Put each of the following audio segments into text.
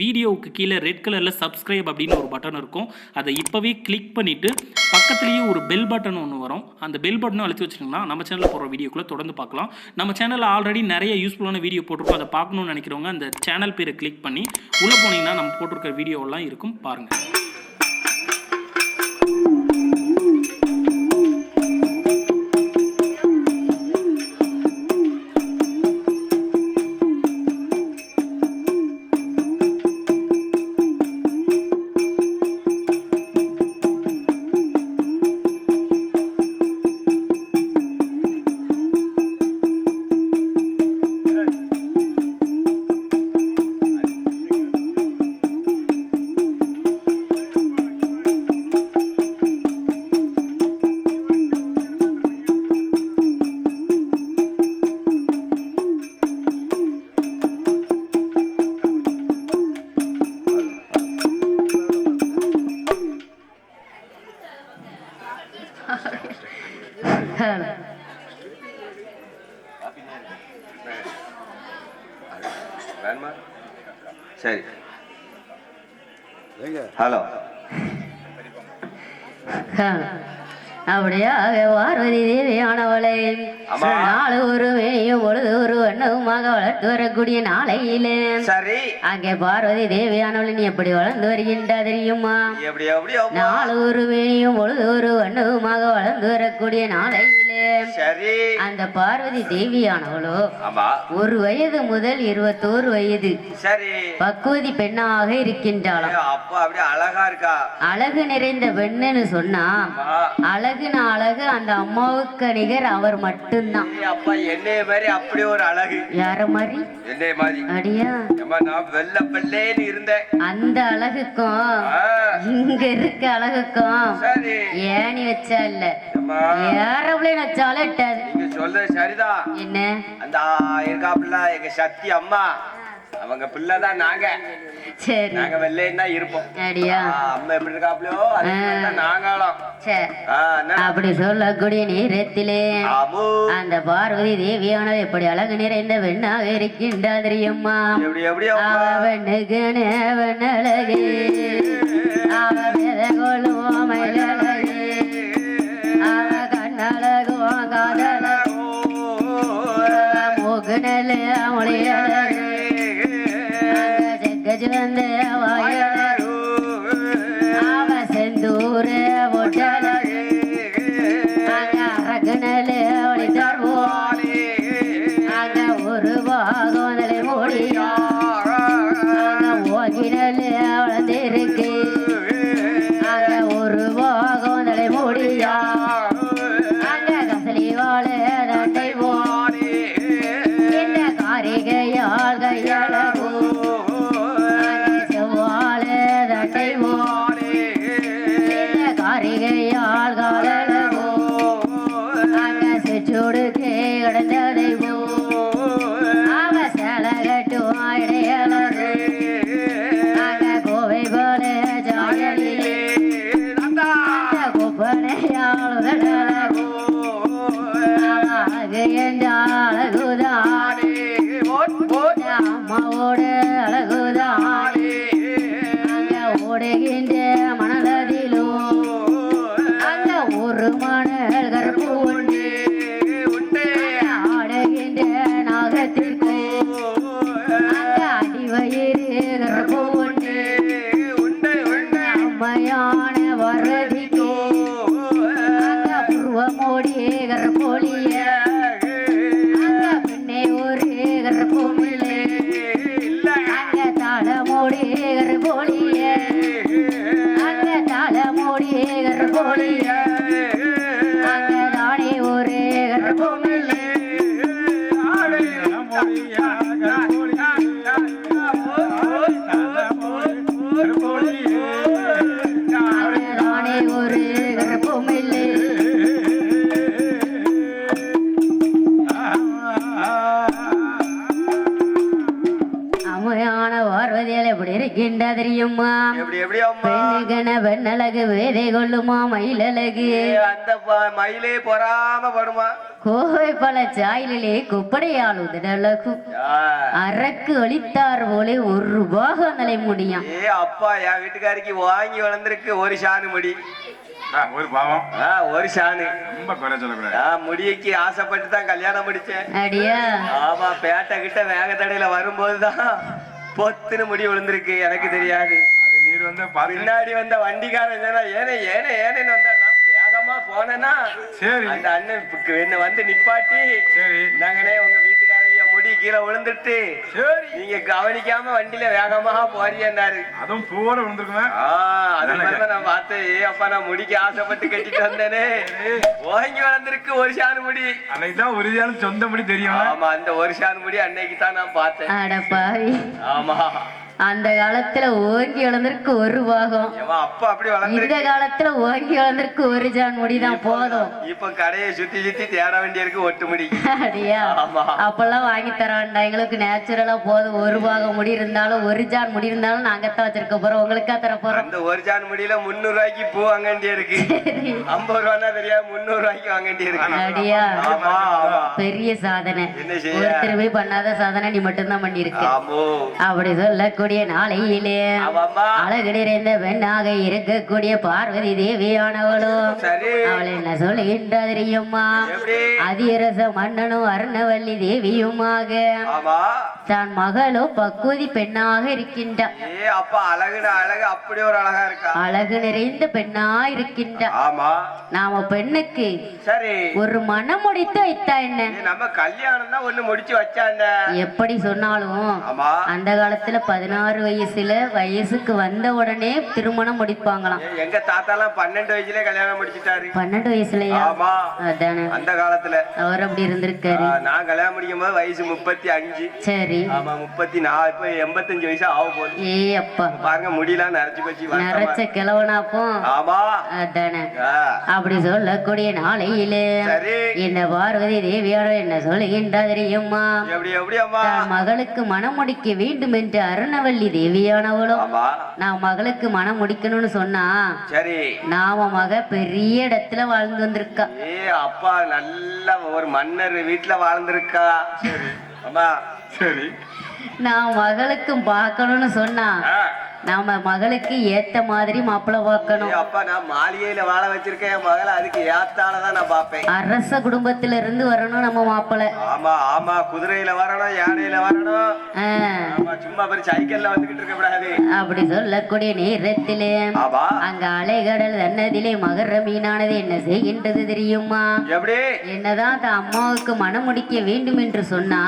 வீடியோவுக்கு கீழே ரெட் கலரில் சப்ஸ்கிரைப் அப்படின்னு ஒரு பட்டன் இருக்கும். அதை இப்போவே கிளிக் பண்ணிவிட்டு பக்கத்துலேயே ஒரு பெல் பட்டன் ஒன்று வரும். அந்த பெல் பட்டனும் அழுத்தி வச்சிங்கன்னா நம்ம சேனலில் போகிற வீடியோக்குள்ளே தொடர்ந்து பார்க்கலாம். நம்ம சேனலில் ஆல்ரெடி நிறைய யூஸ்ஃபுல்லான வீடியோ போட்டிருக்கோம். அதை பார்க்கணுன்னு நினைக்கிறவங்க அந்த சேனல் பேரை கிளிக் பண்ணி உள்ளே போனீங்கன்னா நம்ம போட்டிருக்கிற வீடியோவெல்லாம் இருக்கும், பாருங்கள். சரி, ஹலோ. அப்படியா பார்வதி தேவியானவளை நாலு ஒரு மேயும் பொழுது ஒரு வண்ணவுமாக வளர்த்து வரக்கூடிய நாளையிலே சரி, அங்கே பார்வதி தேவியானவளை நீ எப்படி வளர்ந்து வருகின்றா தெரியுமா? நாலு ஒரு மேயும் பொழுது ஒரு வண்ணவுமாக வளர்ந்து வரக்கூடிய நாளையிலே சரி, அந்த பார்வதி தேவியானவளோ ஒரு வயது முதல் 21 வயது சரி பக்குவதி பெண்ணாக இருக்கின்றாளாம். அப்பா அப்படியே அழகா இருக்கா. அழகு நிறைந்த பெண்ணுன்னு சொன்னா அழகுன அழகு அந்த அம்மாவுக்கு நிகர் அவர் மட்டும்தான். அப்பா என்னைய மாதிரி அப்படி ஒரு அழகு. யார மாதிரி? என்னைய மாதிரி. அடியா நான் வெள்ள வெள்ளேன்னு இருந்தேன். அந்த அழகுக்கும் இங்க இருக்க அழகுக்கும் ஏணி வச்சா இல்ல, ஏறவுளே வச்சாலே இட்டாது. நீங்க சொல்றது சரிதான். என்ன அந்த இருக்காப்புல எங்க சக்தி அம்மா, அவங்க பிள்ளைதான் நாங்க. சரி, நாங்க வெள்ளைன்னா இருப்போம். அடியா அம்மா எப்படி இருக்காப்லையோ நாங்களும். அப்படி சொல்லக்கூடிய நேரத்திலே அந்த பார்வதி தேவியான எப்படி அழகு நிறைந்த பெண்ணாக இருக்கின்றா தெரியுமா? அவனுக்கு அழகு அவ மயிலழகு அவ கண்ணழகு காதழகு மூக்குநெல்லு மொழியழகு செக்கச்சுவந்த வாயழகு அவ செந்தூரு பொட்டழகு அங்க அரக்குநெல்லு ஒளி தருவோம் அங்க ஒரு பாகம் நிலை மூடியா அங்க ஓகிநெல்லு வளர்ந்திருக்கு அங்க ஒரு பாகம் நிலை மூடியா அங்க கசலி வாழ தட்டை போடி இந்த காரிகையால் கையழகு செவ்வாழ தட்டை போடி இந்த காரிகையால் காலழகு அங்க செச்சோடுக்கே கடந்ததை போ அவ சேல கட்டும் இடையழகு அங்க கோவை போல ஜாயலிலே அந்த கொப்பனையால் அழகு அழகு என்ற அழகுதானே அம்மாவோட அழகுதானே அங்க ஓடுகின்ற மணலதிலும் அங்க ஒரு மணல் கருப்பு உண்டு ஆடுகின்ற நாகத்திற்கு அங்க அடிவயிறு கருப்பு உண்டு அம்மையான வரதிக்கு அங்க புருவமோடி கருப்பொழிய அங்க பின்னே ஒரு கருப்பொழிலே அங்க தாளமோடி கருப்பொழிய அங்க தாளமோடி கருப்பொழிய அங்க தானே ஒரு கருப்பொழிலே தானே ஒரு கருப்பொழிலே அம்மையான பார்வதியால் எப்படி இருக்கின்றா தெரியுமா எப்படி அம்மா பெண்ணுகன பெண்ணழகு வேதை கொள்ளுமா மயிலழகு அந்த மயிலே பொறாம படுமா கோவை பல சாயலிலே குப்படையாள் உதடழகு அரக்கு ஒளித்தார் போலே ஒரு பாகம் நிலை முடியும் அப்பா என் வீட்டுக்காரிக்கு வாங்கி வளர்ந்துருக்கு ஒரு சாணு முடி ஒரு பாவம் ஒரு சாணு ரொம்ப குறை சொல்லக்கூடாது முடியக்கு ஆசைப்பட்டு தான் கல்யாணம் முடிச்சேன் அடியா ஆமா பேட்டை கிட்ட வேகத்தடையில வரும்போதுதான் பொத்துன்னு முடி விழுந்திருக்கு எனக்கு தெரியாது அது நீர் வந்து பின்னாடி வந்த வண்டிக்காரன் ஏனே ஏனே ஏனேன்னு வந்தா நான் வேகமா போனேன்னா சரி அந்த அண்ணன் என்ன வந்து நிப்பாட்டி சரி நாங்கனே உங்க வீட்டுக்காரவிய முடி கீழே விழுந்துட்டு சரி நீங்க கவனிக்காம வண்டியில வேகமா போறியாரு அதுவும் பூவோட விழுந்துருக்குமே அது மாதிரி நான் பார்த்தேன் அப்பா நான் முடிக்க ஆசைப்பட்டு கட்டிட்டு வந்தேனே ஓங்கி வளர்ந்துருக்கு ஒரு சாணு முடி அன்னைக்குதான் உறுதியான சொந்த முடி தெரியும் ஆமா அந்த ஒரு சாணு முடி அன்னைக்கு தான் நான் பார்த்தேன் அடப்பாவி ஆமா அந்த காலத்துல ஓங்கி வளர்ந்திருக்கு ஒரு பாகம் அப்பா அப்படி இந்த வளர்ந்துருக்கு காலத்துல ஓங்கி வளர்ந்திருக்கு ஒரு ஜான் முடிதான் போதும் இப்ப கடையை சுத்தி சுத்தி தேட வேண்டியிருக்கு ஒட்டு முடி அடியா ஆமா அப்பெல்லாம் வாங்கி தர வேண்டாம் எங்களுக்கு நேச்சுரலா போதும் ஒரு பாகம் முடி இருந்தாலும் ஒரு ஜான் முடி இருந்தாலும் நாங்கத்தான் வச்சிருக்க போறோம் உங்களுக்கா தர போறோம் அந்த ஒரு ஜான் முடியில 300 ரூபாய்க்கு பூ வாங்க வேண்டிய இருக்கு 50 ரூபாய்னா தெரியாது 300 ரூபாய்க்கு வாங்க வேண்டிய இருக்கு அடியா ஆமா ஆமா பெரிய சாதனை என்ன செய்ய ஒருத்தருமே பண்ணாத சாதனை நீ மட்டும்தான் பண்ணிருக்க ஆமோ அப்படி சொல்லக்கூடிய நாளையிலே ஆமாம்மா அழகு நிறைந்த பெண்ணாக இருக்கக்கூடிய பார்வதி தேவியானவளும் சரி அவள் என்ன சொல்லுகின்ற தெரியுமா எப்படி அதிரச மன்னனும் அருணவல்லி தேவியுமாக ஆமா தான் மகளோ பக்குதி பெண்ணாக இருக்கின்றார் அப்பா அழகுனா அழகு அப்படி ஒரு அழகா இருக்கா அழகு நிறைந்த பெண்ணா இருக்கின்றார் ஆமா நாம பெண்ணுக்கு சரி ஒரு மனம் முடித்து வைத்தா என்ன நம்ம கல்யாணம் தான் ஒண்ணு முடிச்சு வச்சாண்ட எப்படி சொன்னாலும் ஆமா அந்த காலத்துல 16 வயசுல வயசுக்கு வந்த உடனே திருமணம் முடிப்பாங்களாம் எங்க தாத்தா எல்லாம் 12 வயசுல கல்யாணம் முடிச்சிட்டாரு 12 வயசுலயா ஆமா அதானே அந்த காலத்துல அவர் அப்படி இருந்திருக்காரு நான் கல்யாணம் முடிக்கும் போது வயசு 35 சரி ஆமா 34 இப்ப 85 வயசு ஆக போகுது ஏ அப்பா பாருங்க முடியலாம் நரைச்சு போச்சு நரைச்ச கிழவனாப்போ ஆமா அதானே அப்படி சொல்லக்கூடிய நாளையிலே சரி இந்த பார்வதி தேவியோட என்ன சொல்லுகின்றா தெரியுமா எப்படி எப்படி அம்மா தான் மகளுக்கு மனம் முடிக்க வேண்டும் என்று அருணவல்லி தேவியானவளும் ஆமா நான் மகளுக்கு மனம் முடிக்கணும்னு சொன்னா சரி நாம மக பெரிய இடத்துல வாழ்ந்து வந்திருக்கா அப்பா நல்ல ஒரு மன்னர் வீட்டுல வாழ்ந்திருக்கா சரி அம்மா சரி நான் மகளுக்கும் பார்க்கணும்னு சொன்னா நாம மகளுக்கு ஏத்த மாதிரி மாப்பிள்ளை பார்க்கணும் அப்பா நான் மாளிகையில வாழ வச்சிருக்கேன் என் மகளை அதுக்கு ஏத்தாலதான் நான் பாப்பேன் அரச குடும்பத்துல இருந்து வரணும் நம்ம மாப்பிள்ளை ஆமா ஆமா குதிரையில வரணும் யானையில வரணும் ஆமா சும்மா பேர் சைக்கிள்ல வந்துகிட்டு இருக்க கூடாது அப்படி சொல்லக்கூடிய நேரத்திலே ஆமா அங்க அலைகடல் தன்னதிலே மகர மீனானது என்ன செய்கின்றது தெரியுமா எப்படி என்னதான் அந்த அம்மாவுக்கு மனம் முடிக்க வேண்டும் என்று சொன்னா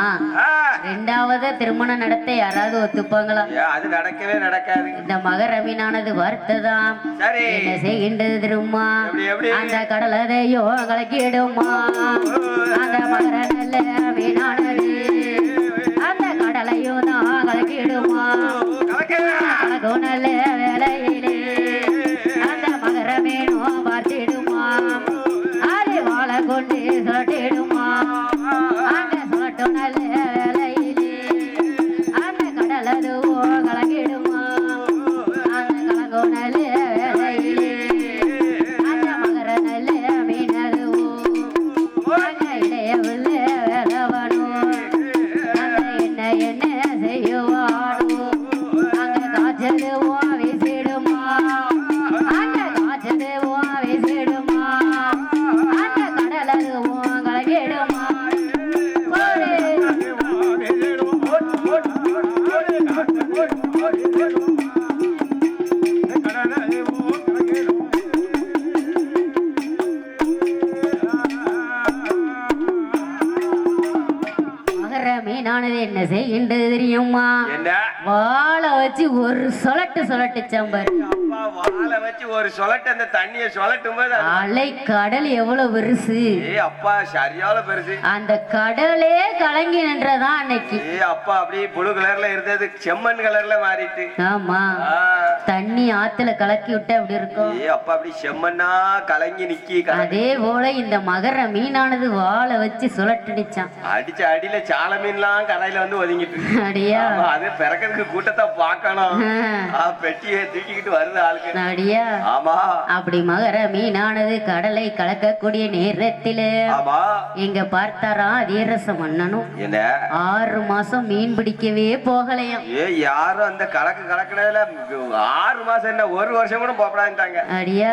ரெண்டாவது திருமணம் நடத்த யாராவது ஒத்துப்பாங்களா அது நடக்கவே நடக்காது இந்த மகர மீனானது வார்த்தைதான் சரி என்ன செய்கின்றது தெரியுமா எப்படி அந்த கடலதையோ கலக்கிடுமா அந்த மகர நல்ல மீனானது அந்த கடலையோ தான் கலக்கிடுமா கலக்கும் நல்ல வேலையிலே அந்த மகர மீனும் பார்த்திடுமா அதை வாழை கொண்டு சொட்டிடுமா அங்க சொட்டும் நல்ல வேலையிலே அந்த கடலதுவோ கலக்கிடுமா அந்த கலக்கும் நல்ல வேலையிலே அந்த மகர நல்ல மீனதுவோ அங்க இடைய உள்ள வேலவனும் அந்த என்ன செய்யுவானோ அங்க காய்ச்சலுவோ வீசிடுமா அங்க காய்ச்சலுவோ வீசிடுமா அந்த கடலதுவோ கலக்கிடுமா மகர மீனானது என்ன செய்கின்றது தெரியுமா என்ன வாழை வச்சு ஒரு சொலட்டு சொலட்டு சம்பர் அப்பா வாழை வச்சு ஒரு சொலட்டு அந்த தண்ணிய சொலட்டும் போது அலை கடல் எவ்வளவு பெருசு. அப்பா சரியால பெருசு. அந்த கடலே கலங்கி நின்றதான் அன்னைக்கு. அப்பா அப்படியே புழு கலர்ல இருந்தது செம்மண் கலர்ல மாறிட்டு. ஆமா, தண்ணி ஆத்துல கலக்கி விட்டு அப்படி இருக்கும். அப்பா அப்படி செம்மண்ணா கலங்கி நிக்கி. அதே போல இந்த மகர மீனானது வாழை வச்சு சுழட்டிடுச்சான். அடிச்ச அடியில சால மீன்லாம் கரையில வந்து ஒதுங்கிட்டு. அடியா, அது பிறக்கிறதுக்கு கூட்டத்தை பார்க்கணும். பெட்டியை தூக்கிக்கிட்டு வருது ஆளுக்கு. அடியா, ஆமா. அப்படி மகர மீனானது கடலை கலக்கக்கூடிய நேரத்திலே எங்க பார்த்தாரா அதீரச மன்னனும் 6 மாசம் மீன் பிடிக்கவே போகலையாம். யாரும் அந்த கலக்குனதுல 6 மாசம் என்ன 1 வருஷம் கூட போகப்படாதுட்டாங்க. அடியா,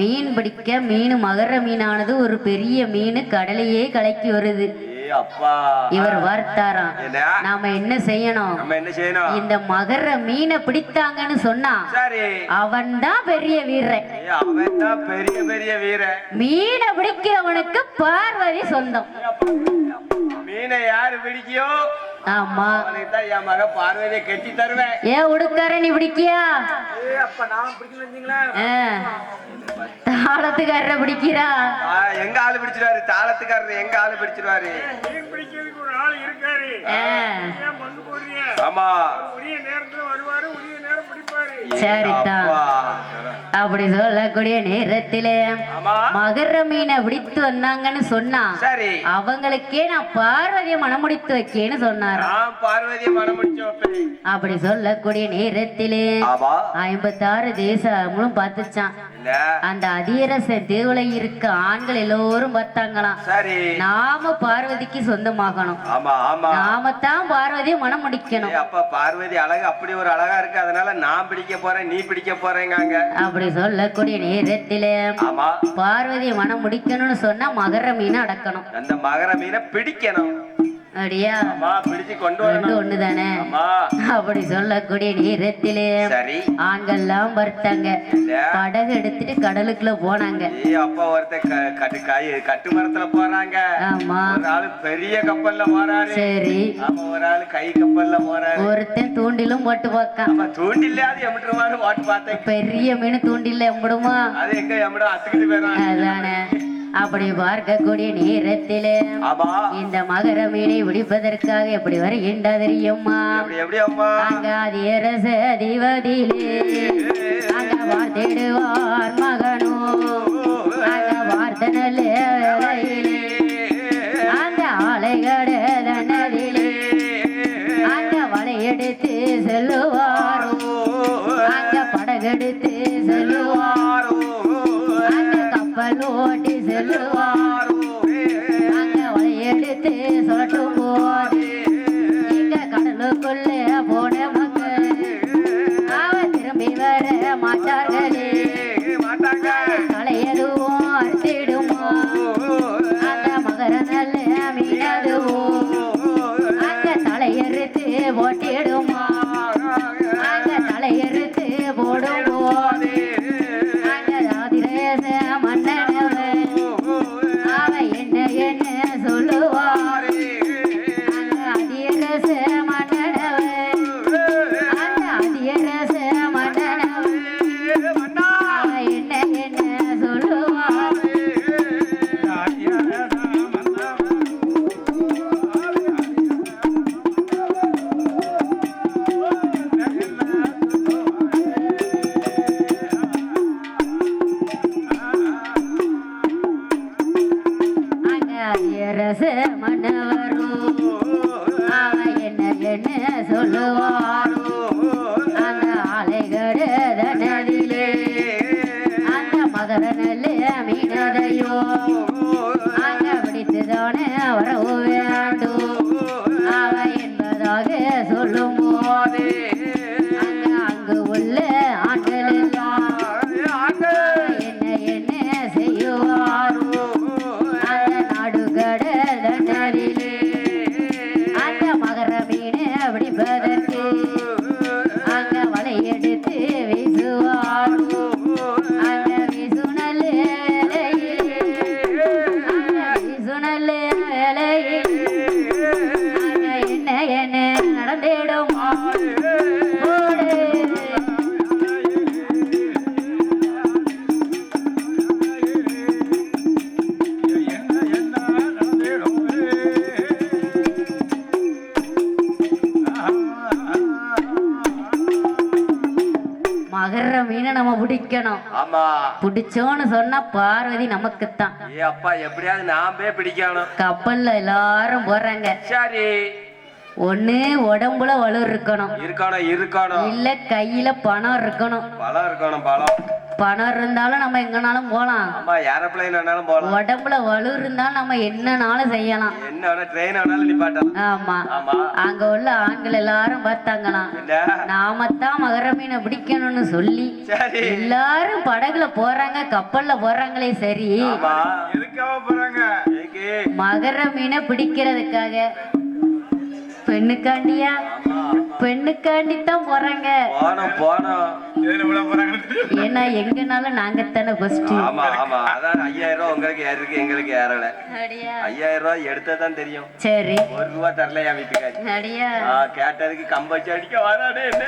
மீன் பிடிக்க மகர மீனானது ஒரு பெரிய மீன் கடலையே கலக்கி வருது. இவர் பார்த்தாராம், நாம என்ன செய்யணும், இந்த மகர மீனை பிடித்தாங்கன்னு சொன்னா அவன் தான் பெரிய வீரன். மீனை பிடிக்கிறவனுக்கு பார்வதி சொந்தம். மீனை யாரு பிடிக்கியோ ஆமா, என் மக பார்வதியை கட்டி தருவேன். ஏன் உடுக்கார நீ பிடிக்கியா? தாளத்துக்காரரை பிடிக்கிறா? எங்க ஆளு பிடிச்சிருவாரு. தாளத்துக்காரர் எங்க ஆளு பிடிச்சிருவாரு. ஆமா, சரிதான். அப்படி சொல்லக்கூடிய நேரத்திலே மகர மீனை பிடித்து வந்தாங்கன்னு சொன்னா அவங்களுக்கே நான் பார்வதியை மனமுடித்து வைக்கேன்னு சொன்னார். அப்படி சொல்லக்கூடிய நேரத்திலே 56 தேசமும் பார்த்துச்சான். அந்த அதிரச தேவலை இருக்க ஆண்கள் எல்லோரும் பார்த்தாங்களாம், நாம பார்வதிக்கு சொந்தமாகணும், நாம தான் பார்வதியை மனம் முடிக்கணும். அப்ப பார்வதி அழகு அப்படி ஒரு அழகா இருக்கு, அதனால நான் பிடிக்க போறேன் நீ பிடிக்க போறேங்க. அப்படி சொல்லக்கூடிய நேரத்திலே பார்வதியை மனம் முடிக்கணும்னு சொன்னா மகர மீனை அடக்கணும். அந்த மகர மீனை பிடிக்கணும். அப்படியா, பிடிச்சு கொண்டு வரணும். ஒண்ணுதானே. அப்படி சொல்லக்கூடிய நேரத்திலே ஆண்கள்லாம் பார்த்தாங்க, படகு எடுத்துட்டு கடலுக்குள்ள போனாங்க. அப்பா ஒருத்தர் கட்டு மரத்துல போறாங்க. ஆமா, ஒரு ஆளு பெரிய கப்பல்ல போறாரு. சரி, ஒரு ஆளு கை கப்பல்ல போறாரு. ஒருத்தன் தூண்டிலும் போட்டு பார்க்க. தூண்டில அது எம்பிடுமான்னு போட்டு பார்த்தேன். பெரிய மீன் தூண்டில எம்பிடுமா? அது எங்க எம்பிடும் அத்துக்கிட்டு போயிடும். அதானே. அப்படி பார்க்கக்கூடிய நேரத்திலே இந்த மகர மீனை பிடிப்பதற்காக எப்படி வருகின்ற தெரியுமா? அங்க அதிரச அதிபதியிலே அங்க வார்த்திடுவார் மகனோ, அங்க வார்த்த நல்ல அந்த ஆலைகட நதியிலே அங்க வலையெடுத்து செல்லுவாரோ, அங்க படகெடுத்து செல்லுவாரோ, அங்க கப்பல் ஓட்டி செல்லுவாரோ, அங்க வலையெடுத்து சொல்லட்டும் போது இங்க கடலுக்குள்ள போன மக்கள் அவன் திரும்பி வர மாட்டார்களே, களையதுவும் அறுத்திடுமோ அந்த மகர நல்ல மீனதுவோ, அங்க தலையறுத்து போட்டிடுமா, அங்க தலையறுத்து போடும் போது அங்க அதிரச மன்னனவன் அவன் என்ன சொல்லுவார், அங்க அதிரச மன்னனவன் அந்த அதிரச மன்னனவன் அவன் என்ன சொல்லுவார். அரச மன்னவரோ அவன் என்ன சொல்லுவாரோ, அந்த ஆலைகட நதியிலே அந்த மகர நல்ல மீனதையோ அங்க பிடித்துதானே வரவு வேண்டும் அவன் என்பதாக சொல்லும் போது அங்கு உள்ள ஆண்கள் எல்லாம் என்ன செய்யுவாரோ, அந்த நடுகடல் நதியிலே அந்த மகர மீனை பிடிப்பதற்கு அங்க வலையெடுத்து மகர மீனை நம்ம பிடிக்கணும். ஆமா பிடிச்சோன்னு சொன்னா பார்வதி நமக்குத்தான். அப்பா எப்படியாவது நான் போய் பிடிக்கணும். கப்பல்ல எல்லாரும் போறாங்க. சரி ஒண்ணு உடம்புல வலு இருக்கணும், இருக்கணும் இல்ல கையில பணம் இருக்கணும். பணம் இருந்தாலும் நம்ம எங்கனாலும் போலாம். உடம்புல வலு இருந்தாலும் நம்ம என்னனாலும் செய்யலாம். ஆமா அங்க உள்ள ஆண்கள் எல்லாரும் பார்த்தாங்களாம். நாமத்தான் மகர மீனை பிடிக்கணும்னு சொல்லி எல்லாரும் படகுல போறாங்க, கப்பல்ல போறாங்களே. சரி மகர மீனை பிடிக்கிறதுக்காக பெண்ணுக்காண்டியா? பெண்ணுக்காண்டித்தான் போறாங்க. ஏன்னா எங்கனாலும் நாங்கத்தானே ஃபர்ஸ்ட். 5000 உங்களுக்கு யாருக்கு எங்களுக்கு ஏறல. 5000 எடுத்ததான் தெரியும். சரி 1 ரூபா தரலையா வீட்டுக்காரி? அடியா கேட்டதுக்கு கம்பச்சு அடிக்க வரானே என்ன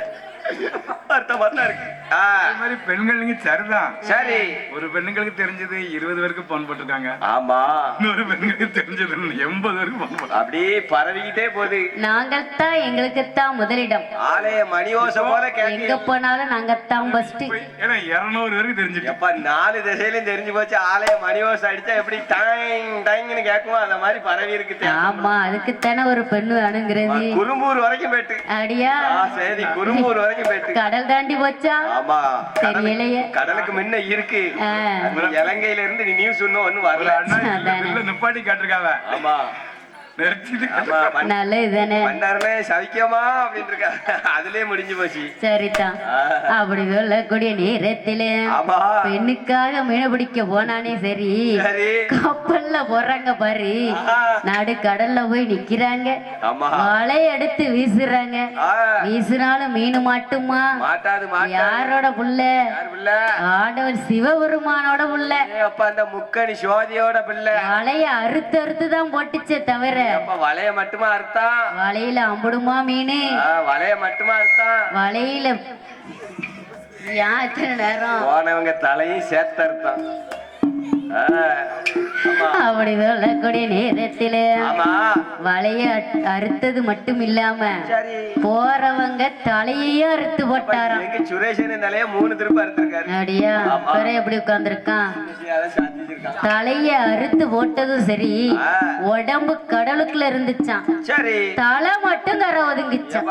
பெண்களுக்கு சரிதான். சரி ஒரு பெண்ணுங்களுக்கு தெரிஞ்சது 20 பேருக்கு போன் போட்டிருக்காங்க. ஆமா இன்னொரு பெண்களுக்கு தெரிஞ்சது 80 பேருக்கு போன் போட்டு அப்படி பரவிக்கிட்டே போகுது. நாங்கள் தான் எங்களுக்குத்தான் முதலிடம். ஆலய மணி ஓசை போல எங்க போனாலும் நாங்கத்தான் ஃபர்ஸ்ட். ஏன்னா 200 பேருக்கு தெரிஞ்சிட்டு. எப்ப 4 திசையிலும் தெரிஞ்சு போச்சு. ஆலய மணி ஓசை அடிச்சா எப்படி டாங் டாங்னு கேட்குமோ அந்த மாதிரி பரவி இருக்கு. ஆமா அதுக்குத்தானே ஒரு பெண்ணு அணுங்கிறது. குறும்பூர் வரைக்கும் போயிட்டு. அடியா சரி குறும்பூர் வரைக்கும் போயிட்டு. கடல் தாண்டி போச்சா? ஆமா தெரியலையே. கடலுக்கு முன்ன இருக்கு. இலங்கையில இருந்து நீ நியூஸ் ஒண்ணு வரல. நிப்பாட்டி காட்டிருக்காங்க. ஆமா சவிக்கமா அப்படின்னு இருக்கா. அதுலயே முடிஞ்சு போச்சு. சரிதான் அப்படி சொல்லக்கூடிய நேரத்துல பெண்ணுக்காக மீன் பிடிக்க போனானே. சரி கப்பல்ல போறாங்க பாரு, நடு கடல்ல போய் நிக்கிறாங்க. வலைய எடுத்து வீசுறாங்க. வீசினாலும் மீன் மாட்டுமா? யாரோட புள்ள? ஆண்டவன் சிவபெருமானோட புள்ள. அந்த முக்கணி சோதியோட பிள்ளை. வலைய அறுத்து அறுத்து தான் போட்டுச்சே தவிர வலைய மட்டுமா அர்த்தா? வலையில அம்புடுமா மீனு? வலைய மட்டுமா அர்த்தா? வலையில நேரம் போனவங்க தலையும் சேர்த்து அர்த்தம். அப்படி சொல்லக்கூடிய நேரத்துல வலைய அறுத்தது மட்டும் இல்லாம போறவங்க தலையையும் அறுத்து போட்டாராம். சுரேஷன் தலைய 3 திருப்ப அறுத்திருக்காரு. அப்படியா? எப்படி உட்கார்ந்துருக்கான்? தலைய அறுத்து போட்டதும் சரி உடம்பு கடலுக்குள்ள இருந்துச்சான். தலை மட்டும் கரை ஒதுங்கிச்சான்.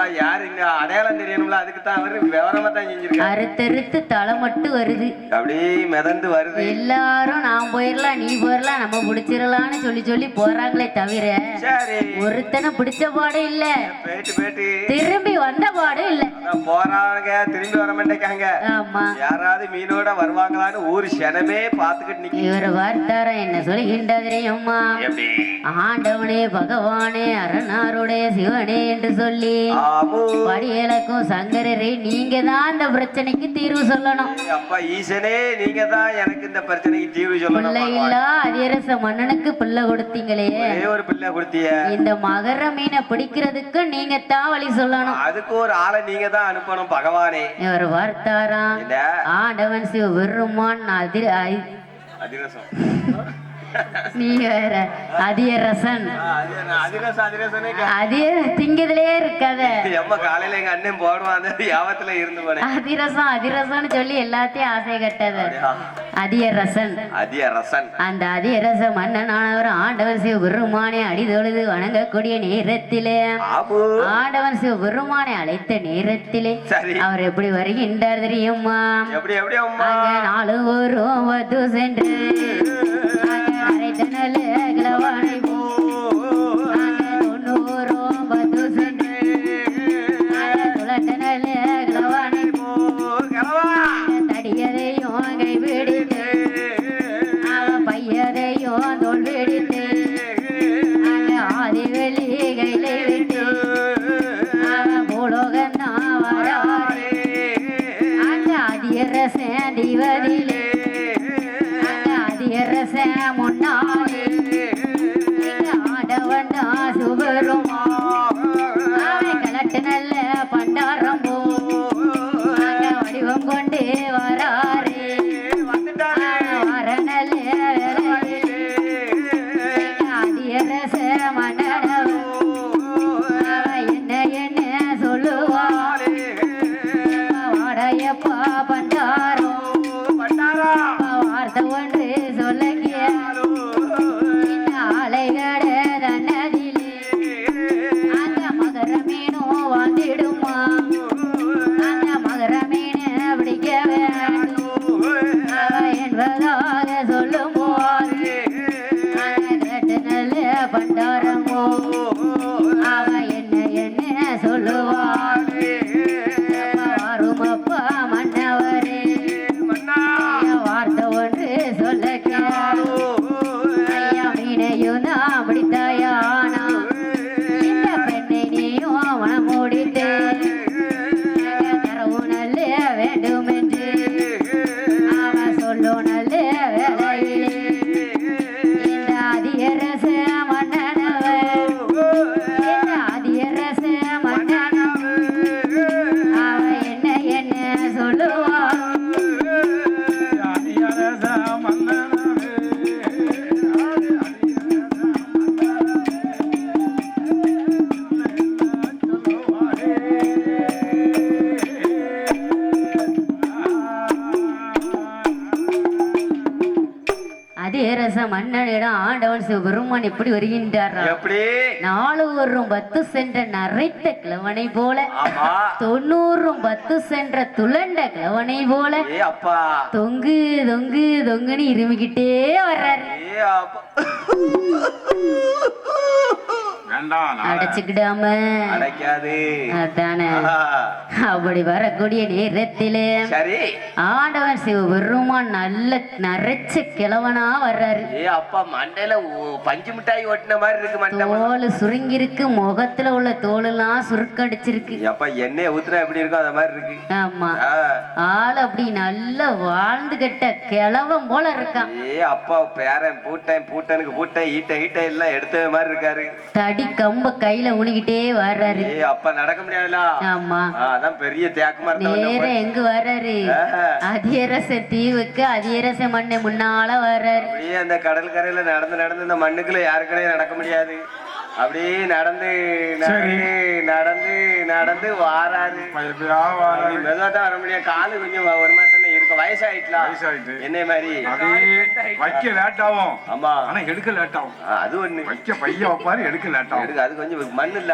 அடையாளம் தெரியணும்ல, அதுக்கு தான் அவரு விவரமா தான் செஞ்சிருக்காரு. அறுத்தறுத்து தலை மட்டும் வருது. அப்படியே மிதந்து வருது. எல்லாரும் நான் போயிடலாம் நீ போயிடலாம் நம்ம பிடிச்சிடலான்னு சொல்லி சொல்லி போறாங்களே தவிர ஒருத்தனை பிடிச்ச பாடு இல்ல, திரும்பி வந்த பாடு இல்ல. போறாங்க திரும்பி வர மாட்டேங்க. ஆமா யாராவது மீனோட வருவாங்களான்னு ஊரு சனமே பாத்துக்கிட்டு நிக்க. இவர் வார்த்தார என்ன சொல்லுகின்றதையம்மா, ஆண்டவனே பகவானே அரணாருடைய சிவனே என்று சொல்லி படியலக்கும் சங்கரரே நீங்க தான் இந்த பிரச்சனைக்கு தீர்வு சொல்லணும். அப்பா ஈசனே நீங்க தான் எனக்கு இந்த பிரச்சனைக்கு தீர்வு சொல்லணும். பிள்ளை இல்ல அதிரச மன்னனுக்கு பிள்ளை கொடுத்தீங்களே, ஒரு பிள்ளை கொடுத்தீங்க. இந்த மகர மீனை பிடிக்கிறதுக்கு நீங்க தான் வழி சொல்லணும். அதுக்கு ஒரு ஆளை நீங்க தான் அனுப்பணும் பகவானே. இவர் வார்த்தாராம் ஆண்டவன் சிவபெருமான் அதிரசம் நீ வேற அதிரசன் அதிர திங்கதுலே இருக்காத. காலையில எங்க அண்ணன் போடுவான் யாவத்துல இருந்து அதிரசம் அதிரசம்னு சொல்லி எல்லாத்தையும் ஆசை கட்டது. அதிரசன் அந்த அதிரச மன்னனானவர் ஆண்டவன் சிவபெருமானை அடிதொழுது வணங்கக்கூடிய நேரத்திலே ஆண்டவன் சிவபெருமானை அழைத்த நேரத்திலே அவர் எப்படி வருகின்றார் தெரியுமா? நாலு ஒரு வது சென்று கிளவானை தடியதையும் கை பிடித்து பையதையும் தோல் பிடித்து ஆதி வெளி கையில விட்டு பூலோகந்தான் வராரு அங்க அதிரச திவதிலே அதிரச முன்னாடி ஆடவன் சுபருமா கலட்டு நல்ல பண்டாரம் போ வடிவம் கொண்டு வராரு வர நல்ல அதிரச மன்னனவ என்ன என்ன சொல்லுவார் வாடையப்பா பண்டாரோ பண்டாரா வார்த்தை ஒன்று சொல்ல அலைகட தன்னதிலே அந்த மகர மீனும் வாழ்ந்திடுமா அந்த மகர மீன் பிடிக்க வேண்டும் என்பதாக சொல்லும் போது கேட்டு நல்ல பண்டாரமோ அவ என்ன சொல்லுவார் அப்பா மன்னவரே வார்த்தை ஒன்று சொல்ல ஐயா மீனையும் தான் பிடித்தாயானா இந்த பெண்ணை நீயும் மனம் முடித்து தரவு நல்ல வேண்டும் என்று அவன் சொல்லும் நல்ல வேலையிலே இந்த அதியரச மன்னனவர் இந்த அதியரச மன்னனவர் அவன் என்ன சொல்லுவான் அதிரச மன்னனிடம் ஆண்டவன் சிவபெருமான் எப்படி வருகின்றார்? எப்படி? 4 10 சென்ற நரைத்த கிழவனை போல, 90 10 சென்ற துளண்ட கிழவனை போல அப்பா தொங்கு தொங்கு தொங்குன்னு இருமிக்கிட்டே வர்றாரு. அடைச்சுக்கிடாம அடைக்காது அதானே. அப்படி வரக்கூடிய நேரத்திலே ஆண்டவன் சிவபெருமான் நல்ல நரைச்ச கிழவனா வர்றாரு. அப்பா மண்டையில பஞ்சு மிட்டாய் ஒட்டின மாதிரி இருக்கு. தோல் சுருங்கி இருக்கு, முகத்துல உள்ள தோல் எல்லாம் சுருக்கடிச்சிருக்கு. அப்பா எண்ணெய் ஊத்துனா எப்படி இருக்கும் அந்த மாதிரி இருக்கு. ஆமா, ஆள் அப்படி நல்லா வாழ்ந்து கட்ட கிழவன் போல இருக்கான். அப்பா பேரன் பூட்டனுக்கு பூட்டன் ஈட்ட எல்லாம் எடுத்த மாதிரி இருக்காரு. தடி கம்ப கையில உணிக்கிட்டே வர்றாரு. அப்பா நடக்க முடியாதுல. ஆமா, அதான் பெரிய தேக்கமா நேர எங்க வர்றாரு? அதிரச தீவுக்கு அதிரச மண்ணை முன்னால வர்றாரு. அப்படியே அந்த கடல் கரையில நடந்து இந்த மண்ணுக்குள்ள யாருக்கே நடக்க முடியாது. அப்படியே நடந்து வாராரு. மெதுவா தான் வர முடியும். காலு கொஞ்சம் ஒரு மாதிரி தானே இருக்கும். வயசாயிட்டு என்ன மாதிரி வைக்க லேட் ஆகும். ஆமா, ஆனா எடுக்க லேட் ஆகும். அது ஒண்ணு. வைக்க பைய வைப்பாரு, எடுக்க லேட் ஆகும். அது கொஞ்சம் மண் இல்ல,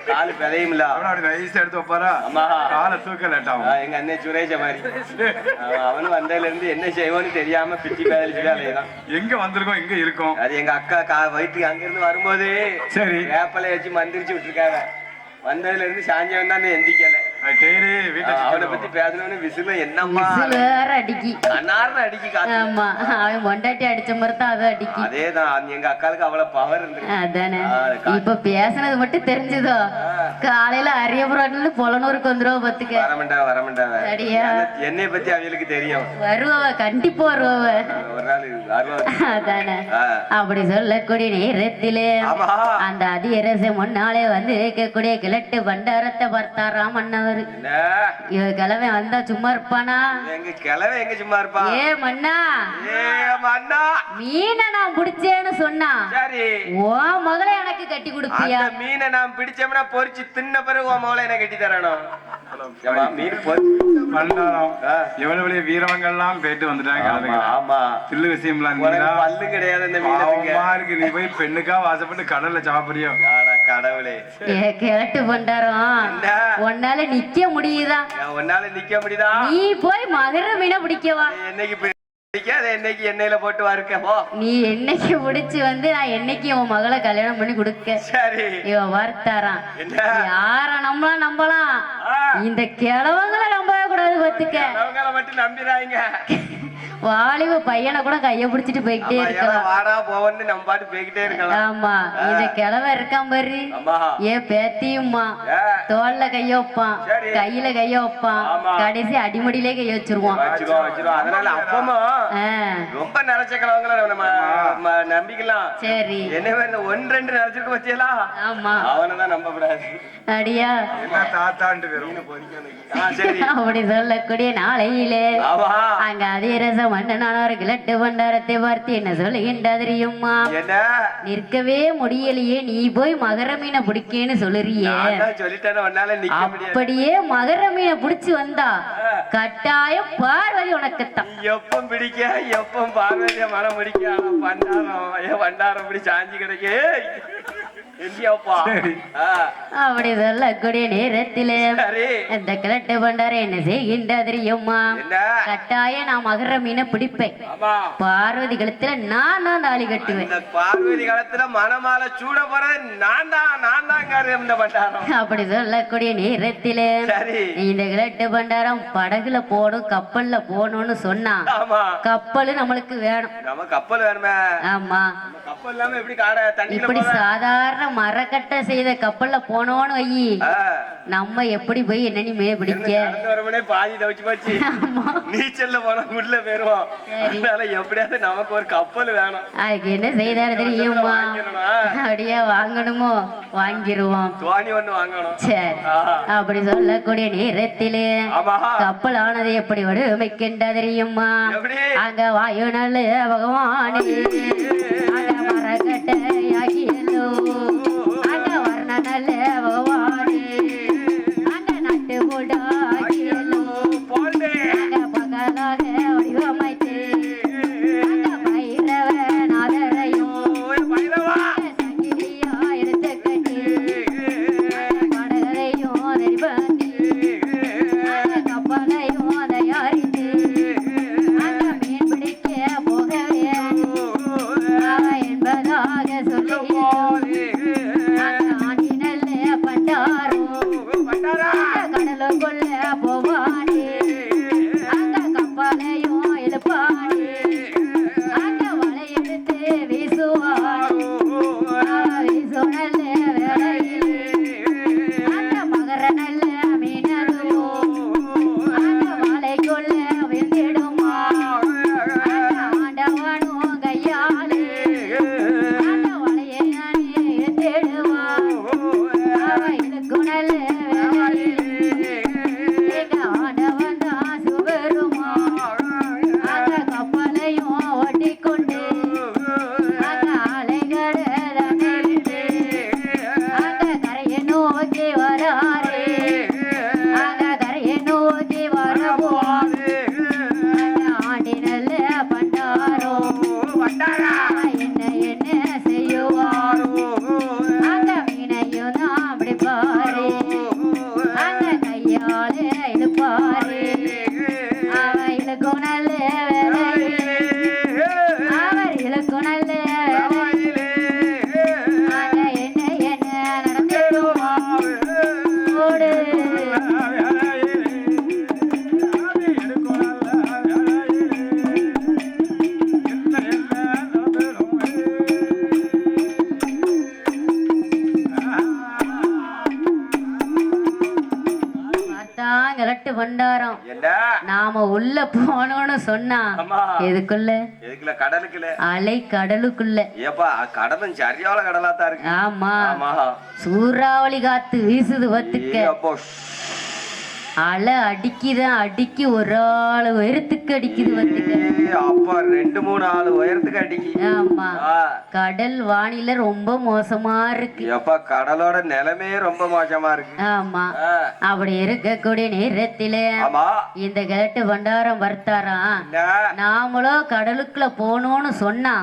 காலு பிதையும் இல்ல. அப்படி நைஸா எடுத்து வைப்பாரா? ஆமா, காலை தூக்க லேட் ஆகும். எங்க அண்ணன் சுரேஷ மாதிரி அவனு வந்ததுல இருந்து என்ன செய்வோன்னு தெரியாம பிச்சு பேதலிச்சு வேலையதான். எங்க வந்திருக்கோம், எங்க இருக்கோம்? அது எங்க அக்கா வயிற்றுக்கு அங்க இருந்து வரும்போது சரி வேப்பலை வச்சு மந்திரிச்சு விட்டுருக்காங்க. வந்ததுல இருந்து சாயந்தரம் தான் எந்திக்கல. அவனை பத்தி பேசணும்னு விசில என்னம்மா வேற அடிக்கி அன்னார்னு அடிக்கி காத்து. ஆமா, அவன் பொண்டாட்டி அடிச்ச மாதிரி தான் அதை அடிக்கி. அதேதான், எங்க அக்காளுக்கு அவ்வளவு பவர் இருந்து. அதானே. இப்ப பேசுனது மட்டும் தெரிஞ்சதோ, காலையில அரியபுரம்ல புலனூருக்கு வந்துருவா. பத்துக்க வரமாட்டா. சரியா? என்னை பத்தி அவளுக்கு தெரியும். வருவவ, கண்டிப்பா வருவவ. ஒரு நாள் அதானே. அப்படி சொல்லக்கூடிய நேரத்திலே அந்த அதிரச முன்னாலே வந்து இருக்கக்கூடிய கிழட்டு பண்டாரத்தை பார்த்தாராம் மன்னவர். இவ கிழவன் வந்தா சும்மா இருப்பானா? எங்க கிழவன் எங்க சும்மா இருப்பா? மன்னா, மன்னா மீனை நான் பிடிச்சேன்னு சொன்னா சரி, உன் மகளை எனக்கு கட்டி கொடுப்பியா? மீனை நான் பிடிச்சோம்னா பொறிச்சு தின்ன பிறகு உன் மகளை எனக்கு கட்டி தரணும். மீன் எவ்வளவு வீரவங்கள்லாம் போயிட்டு வந்துட்டாங்க. ஆமா, தில்லு விஷயம் பல்லு கிடையாது இந்த மீனுக்கு. நீ போய் பெண்ணுக்கா வாசப்பட்டு கடல்ல சாப்பிடுறியோ? கடவுளே, கேட்டு பண்றாரோம். உன்னால நிக்க முடியுதா? உன்னால நிக்க முடியுதா? நீ போய் மகர மீனை பிடிக்கவா? என்னைக்கு பிடிக்காத, என்னைக்கு எண்ணெயில போட்டு வறுக்க. நீ என்னைக்கு பிடிச்சு வந்து நான் என்னைக்கு உன் மகளை கல்யாணம் பண்ணி கொடுக்க. சரி, இவன் வார்த்தாரான். யார நம்பலாம், இந்த கிழவங்களை நம்பவே கூடாது. பத்துக்க அவங்கள மட்டும் நம்பிடாங்க. வாலிப பையனை கூட கைய பிடிச்சிட்டு போய்கிட்டே இருக்கலாம். வாடா போவன்னு நம்ம பாட்டு போய்கிட்டே இருக்கலாம். ஆமா, இந்த கிழவன் இருக்கான் பாரு, ஏன் பேத்தியும்மா தோல்ல கைய வைப்பான், கையில கைய வைப்பான், கடைசி அடிமடியிலே கைய வச்சிருவான். அதனால அப்பமா ரொம்ப நிறைச்ச கிழவங்களை நம்ம நம்பிக்கலாம். சரி, என்ன 1-2 நிறைச்சிருக்க பத்தியலா? ஆமா, அவனதான் நம்ப கூடாது. அடியா தாத்தாண்டு அப்படி சொல்லக்கூடிய நாளையிலே அங்க அதிரச மன்னனானவர் கிழட்டு பண்டாரத்தை பார்த்து என்ன சொல்லுகின்ற தெரியுமா? என்ன நிற்கவே முடியலையே, நீ போய் மகர மீனை பிடிக்கேன்னு சொல்லுறியே. சொல்லிட்டேன்னு ஒன்னால நிக்க முடியாது. அப்படியே மகர மீனை பிடிச்சு வந்தா கட்டாயம் பார்வதி உனக்குத்தான். எப்ப பிடிக்க எப்ப பார்வதிய மனம் பிடிக்க. பண்டாரம் ஏன் பண்டாரம் இப்படி சாஞ்சி கிடைக்கு அப்படி சொல்லக்கூடிய நேரத்திலே இந்த கிழட்டு பண்டாரம் என்ன செய்கின்ற தெரியுமா? கட்டாயம் நான் மகர மீனை பிடிப்பேன், பார்வதி கழுத்துல நான் தான் தாலி கட்டுவேன். பார்வதி காலத்துல மனமால சூட போறது நான் தான் இந்த பண்டாரம். அப்படி சொல்லக்கூடிய நேரத்திலே இந்த கிழட்டு பண்டாரம் படகுல போகணும் கப்பல்ல போகணும்னு சொன்னா கப்பல் நம்மளுக்கு வேணும். நம்ம கப்பல் வேணுமே. ஆமா, கப்பல் இல்லாம எப்படி காட தண்ணி இப்படி சாதாரண மரக்கட்ட செய்த கப்பல்ல போனோன்னு வையி நம்ம எப்படி போய் என்னன்னு மே பிடிக்க பாதி தவிச்சு போச்சு. நீச்சல்ல போனா உள்ள போயிருவோம். அதனால எப்படியாவது நமக்கு ஒரு கப்பல் வேணும். அதுக்கு என்ன செய்தாரு தெரியுமா? அப்படியே வாங்கணுமோ வாங்கிருவோம். தோணி ஒண்ணு வாங்கணும். சரி, அப்படி சொல்லக்கூடிய நேரத்திலே கப்பல் ஆனது எப்படி வடிவமைக்கின்ற தெரியுமா? அங்க வாயு நல்ல பகவானே மரக்கட்டையாகியல்லோ, அங்க வர்ண நல்ல பகவானே அங்க நட்டு போடாகியல்லோ, அங்க பகலாக வடிவமைத்து அங்க பைரவ நாதரையும் சங்கிலியா எடுத்து கட்டி கடலையும் நெறிபந்தி அங்க கப்பலையும் தயாரித்து அங்க மீன் பிடிக்க போகவே என்பதாக சொல்லி ஆண்டினல்ல பண்டாரும் கடலுக்குள்ள போவானே அங்க கப்பலையும் எழுப்பானே அங்க வலை எடுத்து வீசுவானே வீசுனல்ல வேளையில் அங்க மகர நல்ல மீனதோ அங்க வலைக்குள்ள விழுந்திடுமா ஆண்டவனும் கையாலே கிழட்டு பண்டாரம் நாம உள்ள போனோம்னு சொன்னா எதுக்குள்ள கடலுக்குள்ள அலை கடலுக்குள்ள கடலும் சரியான கடலா தான் இருக்கு. ஆமா, சூறாவளி காத்து வீசுது பத்துக்க அலை அடிக்குதான் அடிக்கி ஒரு ஆளு உயரத்துக்கு அடிக்குது பத்துக்க. அப்பா 2-3 ஆளு உயரத்துக்கு அடிக்கி. ஆமா, கடல் வானிலை ரொம்ப மோசமா இருக்கு. கடலோட நிலைமே ரொம்ப மோசமா இருக்கு. ஆமா, அப்படி இருக்கக்கூடிய நேரத்திலே இந்த கிழட்டு பண்டாரம் வர்த்தாராம் நாமளும் கடலுக்குள்ள போகணும்னு சொன்னா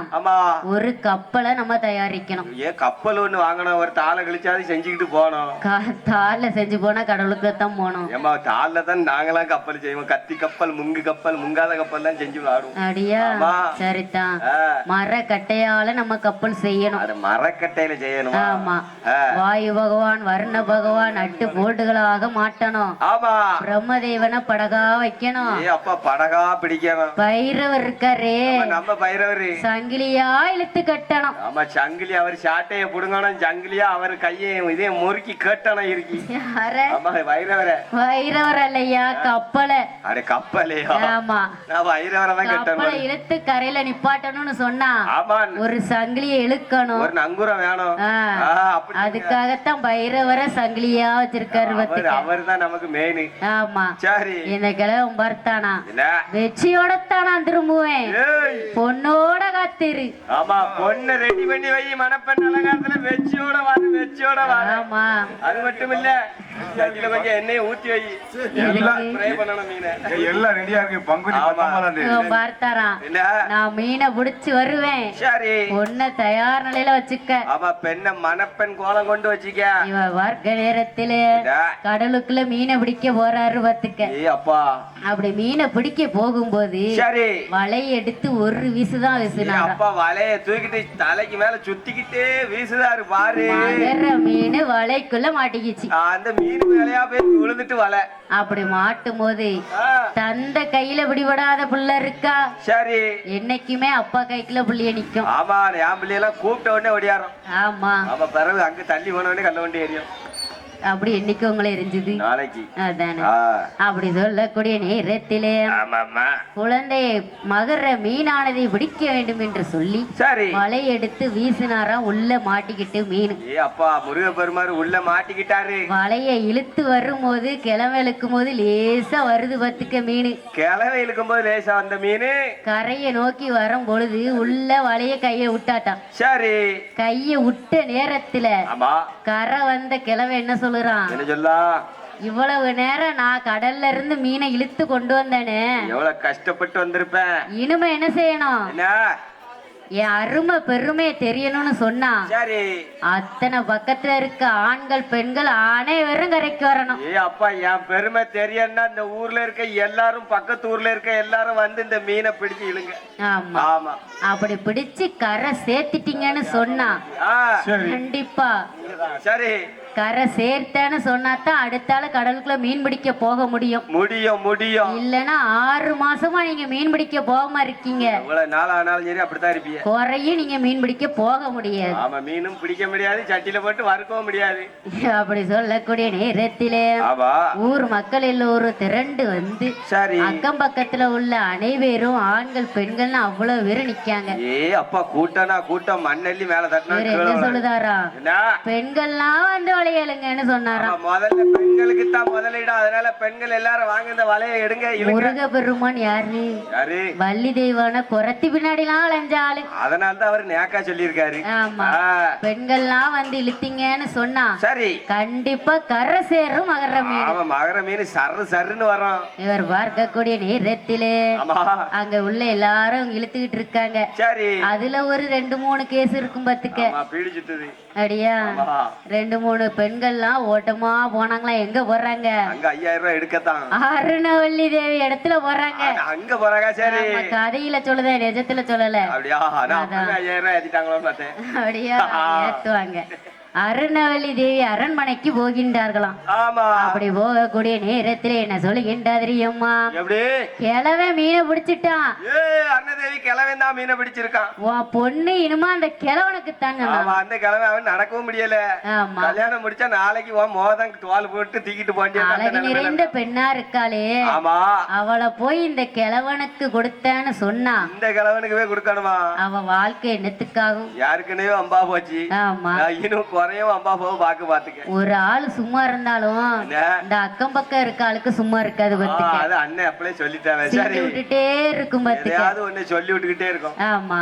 ஒரு கப்பலை நம்ம தயாரிக்கணும். ஏன் கப்பல் ஒண்ணு வாங்கணும், ஒரு தாளை கழிச்சாது செஞ்சுக்கிட்டு போனோம். தாள செஞ்சு போனா கடலுக்கு தான் போனோம். தாள்ல தான் நாங்களாம் கப்பல் செய்வோம். கத்தி கப்பல், முங்கு கப்பல், முங்காத கப்பல் எல்லாம் செஞ்சு விளையாடுவோம். அப்படியா? சரிதான். மரக்கட்டையால நம்ம கப்பல் செய்யணும். அது மரக்கட்டையில செய்யணும். ஆமா, வாயு பகவான் வர்ண பகவான் நட்டு போட்டுகளாக மாட்டணும். ஆமா, பிரம்மதேவனை படகா வைக்கணும். அப்பா படகா பிடிக்கணும். பைரவர் இருக்காரே, நம்ம பைரவர் சங்கிலியா இழுத்து கட்டணும். ஆமா, சங்கிலி அவர் சாட்டைய புடுங்கணும். சங்கிலியா அவர் கையை இதே முறுக்கி கட்டணும் இருக்கு. யார? ஆமா, பைரவர. வைரவர் இல்லையா கப்பலை. அட கப்பலையா? ஆமா, நான் வைரவரை தான் கப்பலை கேட்டேன். இழுத்து கரையில நிப்பாட்டணும்னு சொன்னா ஆமா, ஒரு சங்கிலியை இழுக்கணும். ஒரு நங்கூரம் வேணும். அப்படி அதுக்காகத்தான் பைரவரை சங்கிலியா வச்சிருக்காரு. அவர் தான் நமக்கு மெயின். ஆமா, சரி. இந்த கிழவன் பார்த்தானா வெற்றியோடத்தானா திரும்புவேன், பொண்ணோட காத்திரு. ஆமா, பொண்ணு ரெடி பண்ணி வை, மணப்பெண் அலங்காரத்துல வெச்சியோட வாரு, வெச்சியோட வாரு. ஆமா, அது மட்டும் இல்ல, சட்டில கொஞ்சம் எண்ணெயை ஊத்தி வை, ஃப்ரை பண்ணணும் மீனை. எல்லாம் ரெடியா இருக்கு. பங்குனி 19ஆம் தேதி பார்த்தாராம், நான் மீனை பிடிச்சு வருவேன், சரி பொண்ணை தயார் நிலையில வச்சுக்க. ஆமா, பெண்ணை மணப்பெண் கோலம் கொண்டு வச்சுக்க. இவ வர்க்க நேரத்திலே கடலுக்குள்ள மீனை பிடிக்க போறாரு பாத்துக்க. அப்பா, அப்படி மீனை பிடிக்க போகும்போது சரி வலையை எடுத்து ஒரு வீசுதான் வீசுனாரு. அப்பா வலைய தூக்கிட்டு தலைக்கு மேல சுத்திக்கிட்டே வீசுதாரு பாரு. மீன் வலைக்குள்ள மாட்டிக்கிச்சு. அந்த மீன் மேலையா போய் விழுந்துட்டு வலை. அப்படி மாட்டும் போது தந்த கையில பிடிபடாத புள்ள இருக்கா? சரி, என்னைக்குமே அப்பா கைக்குள்ள புள்ளிய நிக்கும். ஆமா, என் பிள்ளையெல்லாம் கூப்பிட்ட உடனே ஓடியாரும். ஆமா, ஆமா, பிறகு அங்க தள்ளி போன உடனே கல்ல வண்டி எரியும். அப்படி என்னைக்கு உங்களை எரிஞ்சது நாளைக்கு. அதானே, அப்படி சொல்லக்கூடிய நேரத்திலே குழந்தை மகர மீனானதை பிடிக்க வேண்டும் என்று சொல்லி சரி வலை எடுத்து வீசினாராம். உள்ள மாட்டிக்கிட்டு மீன். அப்பா, முருகப்பெருமாறு உள்ள மாட்டிக்கிட்டாரு. வலையை இழுத்து வரும்போது கிழமை இழுக்கும் போது லேசா வருது பத்துக்க மீன். கிழவை இழுக்கும் போது லேசா வந்த மீன் கரையை நோக்கி வரும் பொழுது உள்ள வலைய கைய விட்டாட்டான். சரி, கைய விட்ட நேரத்துல ஆமா, கரை வந்த கிழமை என்ன சொல்லுறான்? என்ன சொல்லா? இவ்வளவு நேரம் நான் கடல்ல இருந்து மீனை இழுத்து கொண்டு வந்தேனே, எவ்வளவு கஷ்டப்பட்டு வந்திருப்பேன். இனிமே என்ன செய்யணும்? என்ன? என் அருமை பெருமை தெரியணும்னு சொன்னா சரி, அத்தனை பக்கத்துல இருக்க ஆண்கள் பெண்கள் அனைவரும் கரைக்கு வரணும். அப்பா, என் பெருமை தெரியன்னா இந்த ஊர்ல இருக்க எல்லாரும், பக்கத்து ஊர்ல இருக்க எல்லாரும் வந்து இந்த மீனை பிடிச்சு இழுங்க. ஆமா, ஆமா, அப்படி பிடிச்சு கரை சேர்த்துட்டீங்கன்னு சொன்னா கண்டிப்பா சரி, கரை சேர்த்தேன்னு சொன்னாதான் அடுத்தால கடலுக்குள்ள மீன் பிடிக்க போக முடியும். முடியும். இல்லன்னா 6 மாசமா நீங்க மீன் பிடிக்க போகாம இருக்கீங்க. இவ்வளவு நாள் ஆனாலும் சரி அப்படித்தான் இருப்பீங்க. குறையும் நீங்க மீன் பிடிக்க போக முடியாது. ஆமா, மீனும் பிடிக்க முடியாது, சட்டியில போட்டு வறுக்கவும் முடியாது. அப்படி சொல்லக்கூடிய நேரத்திலே ஊர் மக்கள் எல்லோரும் திரண்டு வந்து சரி அக்கம் பக்கத்துல உள்ள அனைவரும் ஆண்கள் பெண்கள்னு அவ்வளவு பேரும் நிக்காங்க. அப்பா, கூட்டம்னா கூட்டம், மண்ணெல்லி மேல தட்டினா என்ன சொல்லுதாரா? பெண்கள்லாம் வந்து வளையலுங்கன்னு சொன்னாராம். முதல்ல பெண்களுக்கு தான் முதலிடம், அதனால பெண்கள் எல்லாரும் வாங்க இந்த வலையை எடுங்க. முருக பெருமான் யாரு? வள்ளி தெய்வான குரத்தி பின்னாடிலாம் அலைஞ்சாலு, அதனால தான் அவர் நேக்கா சொல்லியிருக்காரு. ஆமா, பெண்கள்லாம் வந்து இழுத்தீங்கன்னு சொன்னா சரி கண்டிப்பா கரை சேரும் மகர மீன். ஆமா, மகர மீன் சர்ரு சர்ருன்னு வரும். இவர் பார்க்கக்கூடிய நேரத்திலே அங்க உள்ள எல்லாரும் இழுத்துக்கிட்டு இருக்காங்க. சரி, அதுல ஒரு 2-3 கேஸ் இருக்கும் பத்துக்க. பீடிச்சுட்டது. அடியா, 2-3 பெண்கள்லாம் ஓட்டமா போனாங்களா? எங்க போறாங்க? அங்க 5000 ரூபாய் எடுக்கத்தான் அருணவல்லி தேவி இடத்துல போறாங்க. அங்க போறாங்க. சரி, கதையில சொல்லுத, நிஜத்துல சொல்லல. அப்படியா? 5000 ரூபாய் ஏத்திட்டாங்களோன்னு பார்த்தேன். அப்படியா? ஏத்துவாங்க. அருணவல்லி தேவி அரண்மனைக்கு போகின்றார்களாம். அப்படி போகக்கூடிய நேரத்தில் என்ன சொல்லுகின்றா தெரியுமா? கிழவன் மீனை பிடிச்சிட்டான். அருணதேவி கிழவன் தான் மீனை பிடிச்சிருக்கான். உன் பொண்ணு இனிமா அந்த கிழவனுக்கு தாங்க. அந்த கிழவன் அவன் நடக்கவும் முடியல. கல்யாணம் முடிச்சா நாளைக்கு மோதம் தோல் போட்டு தூக்கிட்டு போண்டிய அழகு நிறைந்த பெண்ணா இருக்காளே, அவளை போய் இந்த கிழவனுக்கு கொடுத்தேன்னு சொன்னா இந்த கிழவனுக்கு போய் கொடுக்கணுமா? அவ வாழ்க்கை என்னத்துக்காகும்? யாருக்குன்னே அம்பா போச்சு. ஆமா, இன்னும் ஒரு ஆளு சும்மா இருந்தாலும் இந்த அக்கம் பக்கம் இருக்க ஆளுக்கு சும்மா இருக்காது. விட்டுட்டே இருக்கும், சொல்லி விட்டுக்கிட்டே இருக்கும். ஆமா,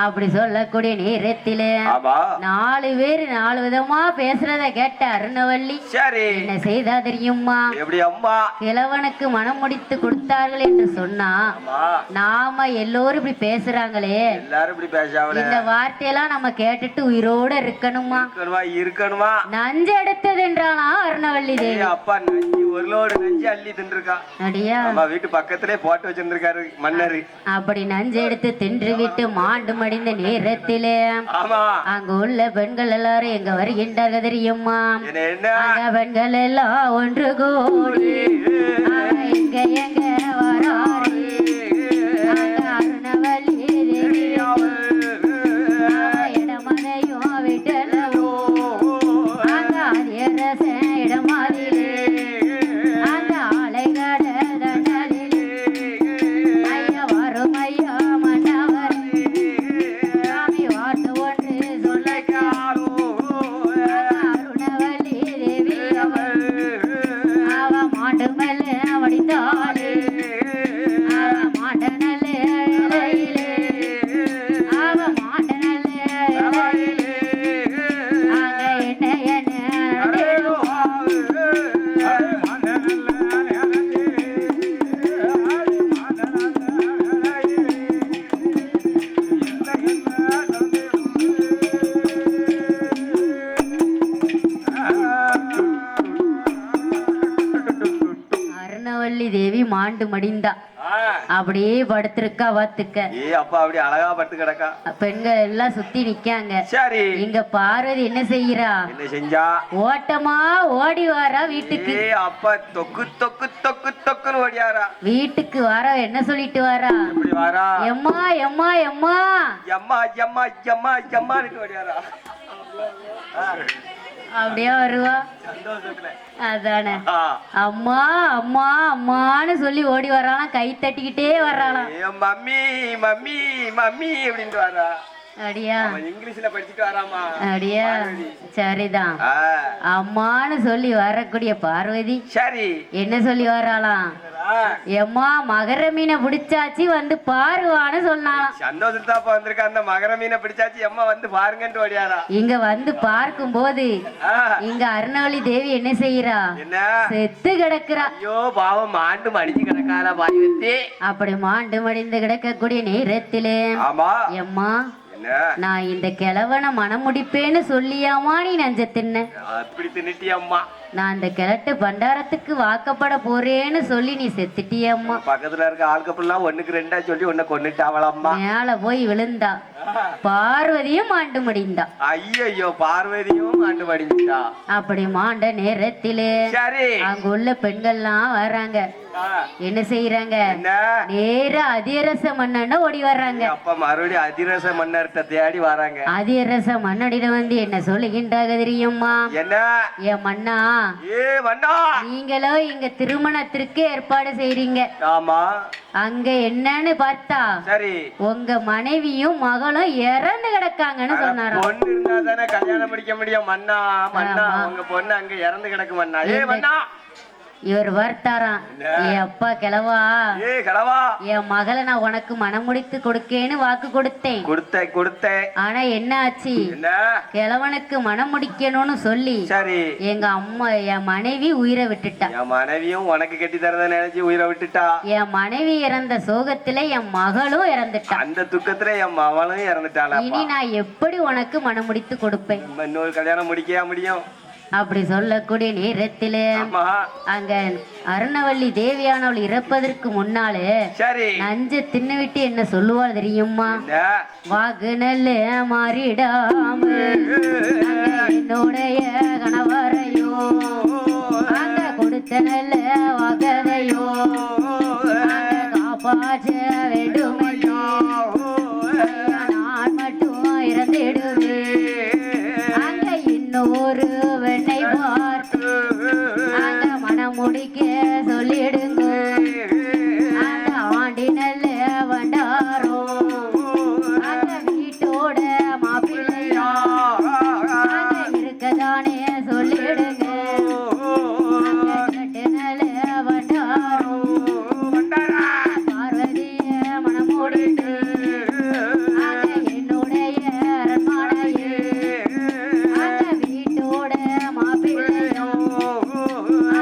அப்படி சொல்லக்கூடிய நேரத்திலே 4 பேர் 4 விதமா பேசுறத கேட்ட அருணவல்லி என்ன செய்தா தெரியுமா? கிழவனுக்கு மனம் முடித்து கொடுத்தார்கள் என்று சொன்னா நாம எல்லோரும் இப்படி பேசுறாங்களே, இந்த வார்த்தையெல்லாம் நம்ம கேட்டுட்டு உயிரோட இருக்கணுமா? இருக்கணுமா? நஞ்சு எடுத்தது என்றானா அருணவல்லி தேவி? அப்பா, நஞ்சு ஒரு லோடு நஞ்சு அள்ளி தின்றுக்கா. அடியா, நம்ம வீட்டு பக்கத்திலே போட்டு வச்சிருந்திருக்காரு மன்னரு. அப்படி நஞ்சு எடுத்து தின்று விட்டு மாண்டு மடிந்த நேரத்திலே அங்க உள்ள பெண்கள் எல்லாரும் எங்க வருகின்றார்கள் தெரியுமா? பெண்கள் எல்லாம் ஒன்று கூடி எங்க எங்க வராரு அருணவல்லி தேவி இடமதையும் விட்டலவோ இடமாதிலே அந்த மடிந்தா அப்படியே படுத்திருக்கா பாத்துக்க. அப்பா அப்படி அழகா படுத்து கிடக்கா. பெண்கள் எல்லாம் சுத்தி நிக்காங்க. சரி, இங்க பார்வதி என்ன செய்யறா? என்ன செஞ்சா? ஓட்டமா ஓடி வாரா வீட்டுக்கு. அப்பா தொக்கு தொக்கு தொக்கு தொக்குன்னு ஓடியாரா. வீட்டுக்கு வார என்ன சொல்லிட்டு வாரா? எப்படி வாரா? எம்மா எம்மா எம்மா எம்மா எம்மா எம்மா எம்மான்னு ஓடியாரா. அப்படியே வருவா அதானே. அம்மா அம்மா அம்மான்னு சொல்லி ஓடி வர்றாளாம், கை தட்டிக்கிட்டே வர்றாளாம். மம்மி மம்மி மம்மி அப்படின்ட்டு வரா. அடியா இங்கிலீஷ்ல படிச்சுட்டு வராமா? அடியா சரிதான். அம்மான்னு சொல்லி வரக்கூடிய பார்வதி சரி என்ன சொல்லி வராளாம்? எம்மா மகர மீனை பிடிச்சாச்சு வந்து பாருவான்னு சொன்னாலாம். சந்தோஷத்தாப்பா வந்திருக்க. அந்த மகர மீனை பிடிச்சாச்சு எம்மா வந்து பாருங்கன்னு ஓடியாரா. இங்க வந்து பார்க்கும் போது இங்க அருணவள்ளி தேவி என்ன செய்யறா? என்ன செத்து கிடக்குறா. ஐயோ பாவம், மாண்டு மடிஞ்சு கிடக்கால பாதி. அப்படி மாண்டு மடிந்து கிடக்கக்கூடிய நேரத்திலே எம்மா நான் இந்த கிழவனை மனம் முடிப்பேன்னு சொல்லியாமா நீ நஞ்ச தின்ன? அப்படி தின்னுட்டியம்மா. நான் அந்த கிழட்டு பண்டாரத்துக்கு வாக்கப்பட போறேன்னு சொல்லி நீ செத்துட்டியம்மா. பக்கத்துல இருக்க ஆள்கப்பெல்லாம் ஒண்ணுக்கு ரெண்டா சொல்லி உன்னை கொன்னுட்டாவளம்மா. மேல போய் விழுந்தா. பார்வதியும் மாண்டு மடிந்தா. ஐயோ பார்வதியும் மாண்டு மடிந்தா. அப்படி மாண்ட நேரத்திலே அங்க உள்ள பெண்கள்லாம் வர்றாங்க. என்ன செய்யறாங்க? நேர அதிரச மன்னன் ஓடி வர்றாங்க. அப்ப மறுபடியும் அதிரச மன்னர்கிட்ட தேடி வராங்க. அதிரச மன்னடிட வந்து என்ன சொல்லுகின்றாங்க தெரியுமா? என்ன? என் மன்னா, மன்னா நீங்களோ இங்க திருமணத்திற்கு ஏற்பாடு செய்றீங்க. ஆமா. அங்க என்னன்னு பார்த்தா சரி உங்க மனைவியும் மகளும் இறந்து கிடக்காங்கன்னு சொன்னாராம். பொண்ணு இருந்தா தானே கல்யாணம் முடிக்க முடியும் மன்னா. மன்னா உங்க பொண்ணு அங்க இறந்து கிடக்கு மன்னா. மன்னா இவர் வருத்தாராம். என் அப்பா கிழவா, என் மகளை நான் உனக்கு மனம் முடித்து கொடுக்கேன்னு வாக்கு கொடுத்தேன். ஆனா என்ன ஆச்சு? கிழவனுக்கு மனம் முடிக்கணும்னு சொல்லி சரி எங்க அம்மா என் மனைவி உயிரை விட்டுட்டா. என் மனைவியும் உனக்கு கட்டி தரத நினைச்சு உயிரை விட்டுட்டா. என் மனைவி இறந்த சோகத்துல என் மகளும் இறந்துட்டா. அந்த துக்கத்துல என் மகளும் இறந்துட்டாளா. இனி நான் எப்படி உனக்கு மனம் முடித்து கொடுப்பேன்? இன்னொரு கல்யாணம் முடிக்கவே முடியும். அப்படி சொல்லக்கூடிய நேரத்திலே அங்க அருணவள்ளி தேவியானவள் இறப்பதற்கு முன்னாலே நஞ்ச தின்னுவிட்டு என்ன சொல்லுவாள் தெரியுமா? வாக்கு நல்ல மாறிடாம என்னுடைய கணவரையோ அங்க கொடுத்த நல்ல வாகதையோ காப்பாற்ற வேண்டுமையோ நான் மட்டும் இறந்திடுவேன். அங்க இன்னொரு வெண்ணை பார்த்து அங்க மனம் முடிக்க சொல்லிடுங்க. அந்த ஆண்டி நல்ல வண்டாரோ அந்த வீட்டோட மாப்பிள்ளையா அங்க இருக்கதானே சொல்லிடுங்க. கட்டு நல்ல வண்டாரோ பார்வதிய மனம் முடிட்டு அங்க என்னுடைய அரண்மனையே அங்க வீட்டோட மாப்பிள்ளையோ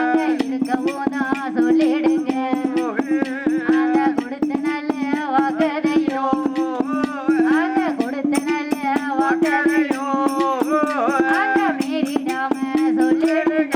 அங்க இருக்கவும் தான் சொல்லிடுங்க. அங்க கொடுத்த நல்ல வாக்கதையோ அங்க கொடுத்த நல்ல வாக்கதையோ அங்க மீறிடாம சொல்லிடுங்க.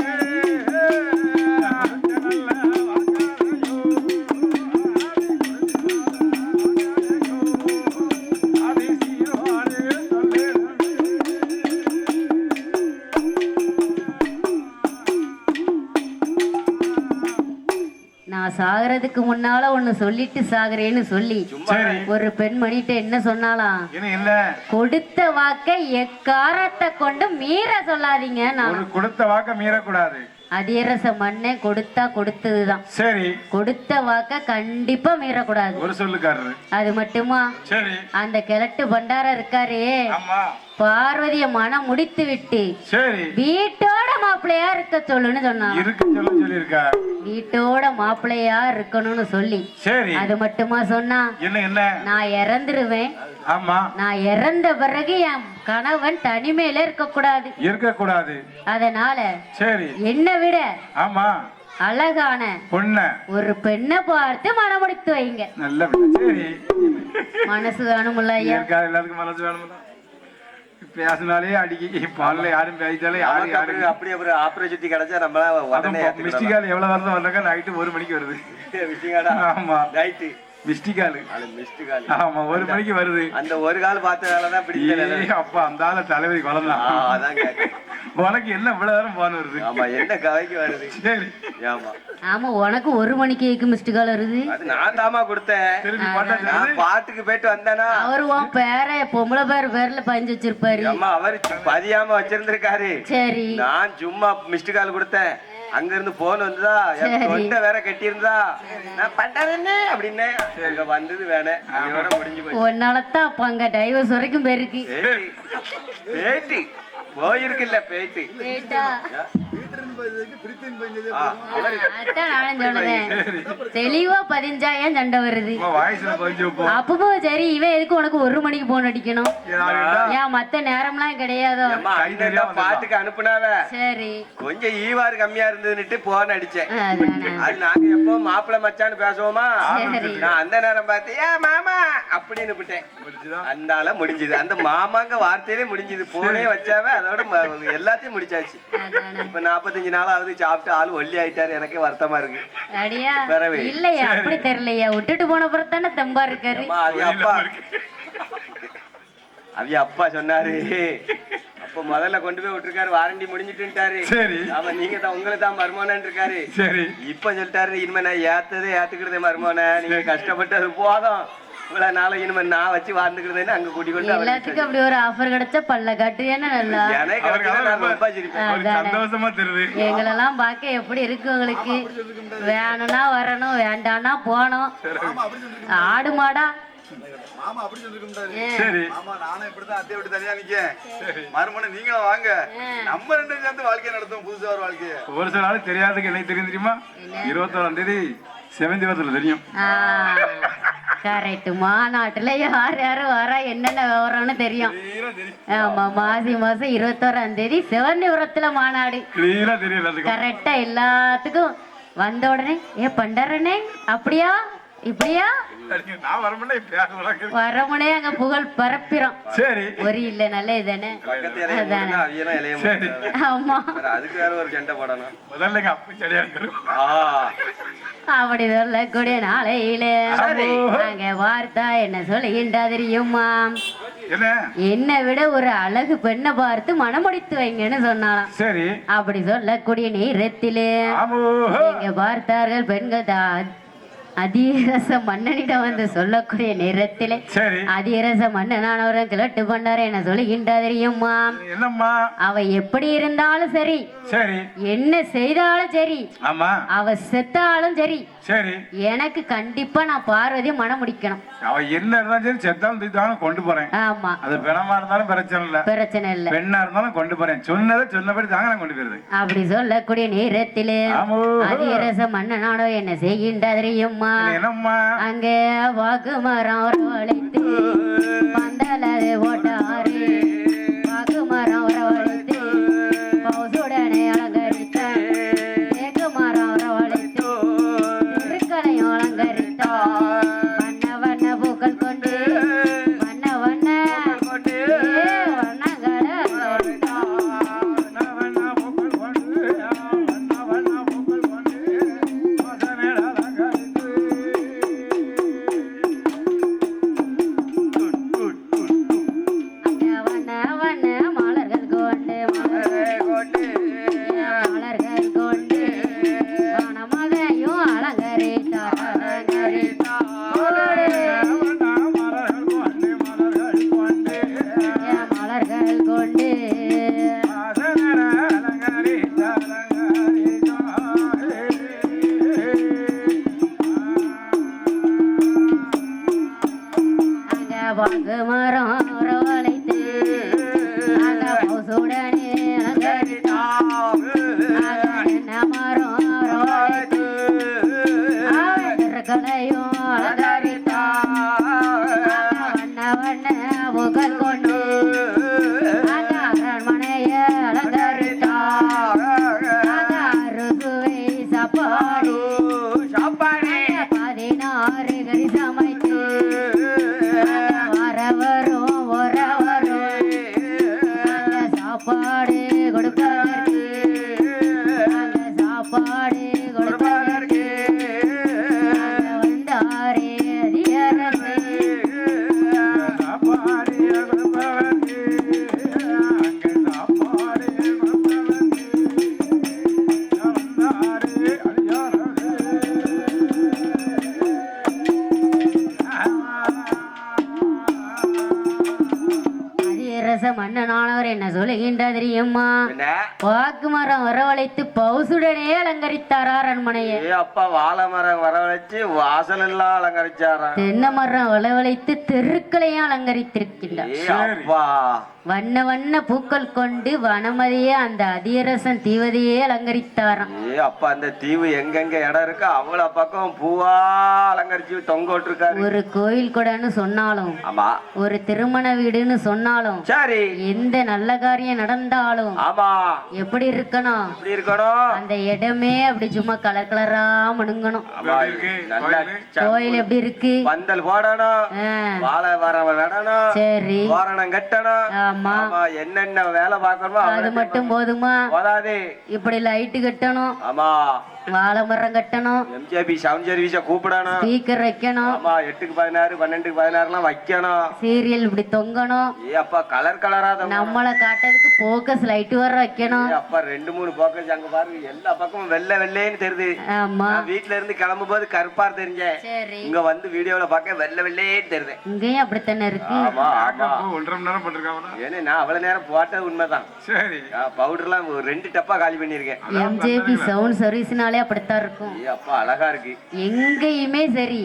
நான் சாகறதுக்கு முன்னால ஒண்ணு சொல்லிட்டு சாகுறேன்னு சொல்லி ஒரு பெண்மணிட்ட என்ன சொன்னாலாம்? கொடுத்த வாக்கை எக்காரத்தை கொண்டு மீற சொல்லாதீங்க. நான் கொடுத்த வாக்க மீறக்கூடாது. அதிரச மண்ணை கொடுத்தா கொடுத்ததுதான். சரி, கொடுத்த வாக்க கண்டிப்பா மீறக்கூடாது. ஒரு சொல்லுக்காரரு அது மட்டுமா? சரி, அந்த கிழட்டு பண்டாரம் இருக்காரே பார்வதிய மனம் முடித்து விட்டு சரி வீட்டோட மாப்பிள்ளையா இருக்க சொல்லுன்னு சொன்னா. வீட்டோட மாப்பிள்ளையா இருக்கணும்னு சொல்லி சரி அது மட்டுமா சொன்னா? என்ன நான் இறந்துருவேன். ஆமா, நான் இறந்த பிறகு என் கணவன் தனிமையில இருக்கக்கூடாது. அதனால சரி என்னை விட ஆமா அழகான பொண்ணு ஒரு பெண்ணை பார்த்து மனம் முடித்து வைங்க. நல்ல சரி மனசு வேணும்ல ஐயா. எல்லாத்துக்கும் மனசு வேணும்ல. பேசினாலே அடிக்கி பால்ல யாரும் பேசிட்டாலே யாரும் யாரும் அப்படி அப்புறம் ஆப்பர்ச்சுனிட்டி கிடைச்சா நம்மள உடனே மிஸ்டிகால் எவ்வளவு வருஷம் வந்தாக்கா நைட்டு 1 மணிக்கு வருது. மிஸ்டிகாடா? ஆமா நைட்டு மிஸ்டிகால். ஆமா 1 மணிக்கு வருது. அந்த ஒரு கால் பார்த்ததாலதான் பிடிக்கல. அப்பா அந்த ஆள தலைவலி குழந்தான். அதான் கேட்க உனக்கு என்ன இவ்வளவு நேரம் போன் வருது? ஆமா என்ன கதைக்கு வருது? சரி ஆமா ஆமா உனக்கு 1 மணிக்கு மிஸ்டு கால் வருது. அது நான் தாமா கொடுத்தேன். நான் பாட்டுக்கு போயிட்டு வந்தேனா அவர் உன் பேரை பொம்பளை பேர்ல பதிஞ்சு வச்சிருப்பாரு. அம்மா அவர் பதியாம வச்சிருந்திருக்காரு. சரி நான் சும்மா மிஸ்டு கால் கொடுத்தேன். அங்க இருந்து போன் வந்துதா தொண்டை வேற கட்டி இருந்தா நான் பண்றேன்னு அப்படின்னு அங்க வந்தது வேணேன் அதோட முடிஞ்சு போய் ஒன்னாலதான் அப்ப அங்க டைவர்ஸ் வரைக்கும் போயிருக்கு. பேட்டி போயிருக்குல்ல பேட்டி தெளிவா பதிஞ்சா ஏன் சண்டை வருது? அப்பவும் சரி இவன் எதுக்கு உனக்கு 1 மணிக்கு போன் அடிக்கணும்? ஏன் மத்த நேரம்லாம் கிடையாதோ? பாட்டுக்கு அனுப்புனாவ சரி கொஞ்சம் ஈவாறு கம்மியா இருந்ததுன்னுட்டு போன் அடிச்சேன். அது நாங்க எப்போ மாப்பிள்ள மச்சான்னு பேசுவோமா நான் அந்த நேரம் பார்த்து ஏன் மாமா அப்படின்னு விட்டேன். அதனால முடிஞ்சது அந்த மாமாங்க வார்த்தையிலே முடிஞ்சது. போனே வச்சாவ அதோட எல்லாத்தையும் முடிச்சாச்சு. இப்ப 45 நாளாவது சாப்பிட்டு ஆளு ஒல்லி ஆயிட்டாரு. எனக்கே வருத்தமா இருக்கு. இல்லையா அப்படி தெரியலையா விட்டுட்டு போன பிறகு தானே தெம்பா இருக்காரு. அவிய அப்பா சொன்னாரு அப்ப முதல்ல கொண்டு போய் விட்டுருக்காரு வாரண்டி முடிஞ்சிட்டுட்டாரு. அவன் நீங்க தான் உங்களை தான் மருமோனன்னு இருக்காரு. இப்ப சொல்லிட்டாரு இனிமே நான் ஏத்துக்கிறதே மருமோன நீங்க கஷ்டப்பட்டது போதும் இவ்வளவு நாளை இனிமே நான் வச்சு வாழ்ந்துக்கிறதுன்னு அங்க கூட்டி கொண்டு எல்லாத்துக்கும் அப்படி ஒரு ஆஃபர் கிடைச்சா பல்ல காட்டு. ஏன்னா நல்லா சந்தோஷமா தெரியுது. எங்களெல்லாம் பார்க்க எப்படி இருக்கு உங்களுக்கு? வேணும்னா வரணும் வேண்டாம்னா போனோம். ஆடு மாடா மாமா அப்படி சொல்லிருக்காரு. சரி மாமா நானும் இப்படிதான் அத்தை விட்டு தனியா நிக்கேன். மறுமண நீங்களும் வாங்க நம்ம 2 சேர்ந்து வாழ்க்கை நடத்துவோம் புதுசா ஒரு வாழ்க்கைய. ஒரு சில நாள் தெரியாதுக்கு என்ன தெரியுமா? 21ஆம் தேதி செவந்திவரத்துல தெரியும். கரெக்ட் மாநாட்டுல யார் யாரு வரா என்னென்ன விவரம்னு தெரியும். ஆமா மாசி மாசம் 21ஆம் தேதி செவந்திபுரத்துல மாநாடு கரெக்டா எல்லாத்துக்கும் வந்த உடனே ஏன் பண்றனே அப்படியா இப்படியா வரமுனே அங்க புகழ் பரப்பிரும். சரி ஒரு இல்ல நல்ல இதுதானே. ஆமா அதுக்கு வேற ஒரு சண்டை போடணும் முதல்ல அப்படி சரியா அப்படி சொல்லக்கூடிய நாளையில அங்க வார்த்தா என்ன சொல்லுகின்றா தெரியுமா? என்னை விட ஒரு அழகு பெண்ணை பார்த்து மனமுடித்து வைங்கன்னு சொன்னாலாம். சரி அப்படி சொல்லக்கூடிய நேரத்திலே இங்க பார்த்தார்கள் பெண்கள் அதிரச மன்னனிடம் வந்து சொல்லக்கூடிய நேரத்திலே அதிரச மன்னனானவரை கிளட்டு பண்ணாரு என்ன சொல்லுகின்றா தெரியுமா? அவ எப்படி இருந்தாலும் சரி என்ன செய்தாலும் சரி அவ செத்தாலும் சரி எனக்கு கண்டிப்பா நான் பார்வதியை மனம் முடிக்கணும். அவ என்ன இருந்தாலும் சரி செத்தாலும் கொண்டு போறேன். ஆமா அது பிணமா இருந்தாலும் பிரச்சனை இல்ல பெண்ணா இருந்தாலும் கொண்டு போறேன். சொன்னபடி தாங்க நான் கொண்டு போயிருது. அப்படி சொல்லக்கூடிய நேரத்திலே அதிரச மன்னனானோ என்ன செய்கின்றா தெரியுமா? அங்க வாக்கு மரம் வரவழைத்து பந்தலது ஓட்டாரு வாக்கு மரம் வரவழைத்து பவுசுடனே அலங்கரித்த தேக்கு மரம் வரவழைத்து திருக்கலையும் அலங்கரித்த வண்ண வண்ண பூக்கள் கொண்டு வண்ண வண்ண வண்ணங்களை மன்னனானவர் என்ன சொல்லுகின்ற தெரியுமா? வாக்கு மரம் வரவழைத்து பவுசுடனே அலங்கரித்தாரா அரண்மனையை. அப்பா வாழை மரம் வரவழைச்சு வாசல் எல்லாம் அலங்கரிச்சாரா. தென்னை மரம் வரவழைத்து தெருக்களையும் அலங்கரித்திருக்கின்றார். வண்ண வண்ண பூக்கள் கொண்டு வனமதியே அந்த அதிரசன் தீவதையே அலங்கரித்தாராம். அப்பா அந்த தீவு எங்கெங்க இடம் இருக்கு அவ்வளவு பக்கம் பூவா அலங்கரிச்சு தொங்க விட்டுருக்காரு. ஒரு கோயில் கூடன்னு சொன்னாலும், ஆமா, ஒரு திருமண வீடுன்னு சொன்னாலும், சரி, எந்த நல்ல காரியம் நடந்தாலும், ஆமா, எப்படி இருக்கணும், அந்த இடமே அப்படி சும்மா கலர் கலரா மணுங்கணும். கோயில் எப்படி இருக்கு, பந்தல் போடணும், வாழை மரம் நடணும், சரி, தோரணம் கட்டணும், ஆமா, என்னென்ன வேலை பார்க்கணுமோ அது மட்டும் போதுமா? போதாது, இப்படி லைட் கட்டணும், ஆமா, வாழை மரம் கட்டணும், எம்ஜிபி சவுண்ட் சர்வீஸ கூப்பிடணும், ஸ்பீக்கர் வைக்கணும், ஆமா, 8க்கு 16 12க்கு 16 வைக்கணும், சீரியல் இப்படி தொங்கணும், அப்பா கலர் கலரா நம்மள காட்டுறதுக்கு போக்கஸ் லைட் வர வைக்கணும். அப்பா 2-3 போக்கஸ் அங்க பாருங்க எல்லா பக்கமும் வெள்ளை வெள்ளைன்னு தெரியுது. ஆமா, வீட்ல இருந்து கிளம்பும் போது கருப்பா தெரிஞ்சேன், இங்க வந்து வீடியோல பார்க்க வெள்ளை வெள்ளைன்னு தெரியுது. இங்கேயும் அப்படித்தானே இருக்கு. ஆமா ஆமா, 1.5 மணி நேரம் பண்ணிருக்காங்க. ஏன்னா நான் அவ்வளவு நேரம் போட்டது உண்மைதான். சரி, பவுடர்லாம் 2 டப்பா காலி பண்ணிருக்கேன். எம்ஜேபி சவுண்ட் சர்வீஸ்னாலே அப்படித்தான் இருக்கும். அப்பா அழகா இருக்கு. எங்கேயுமே சரி,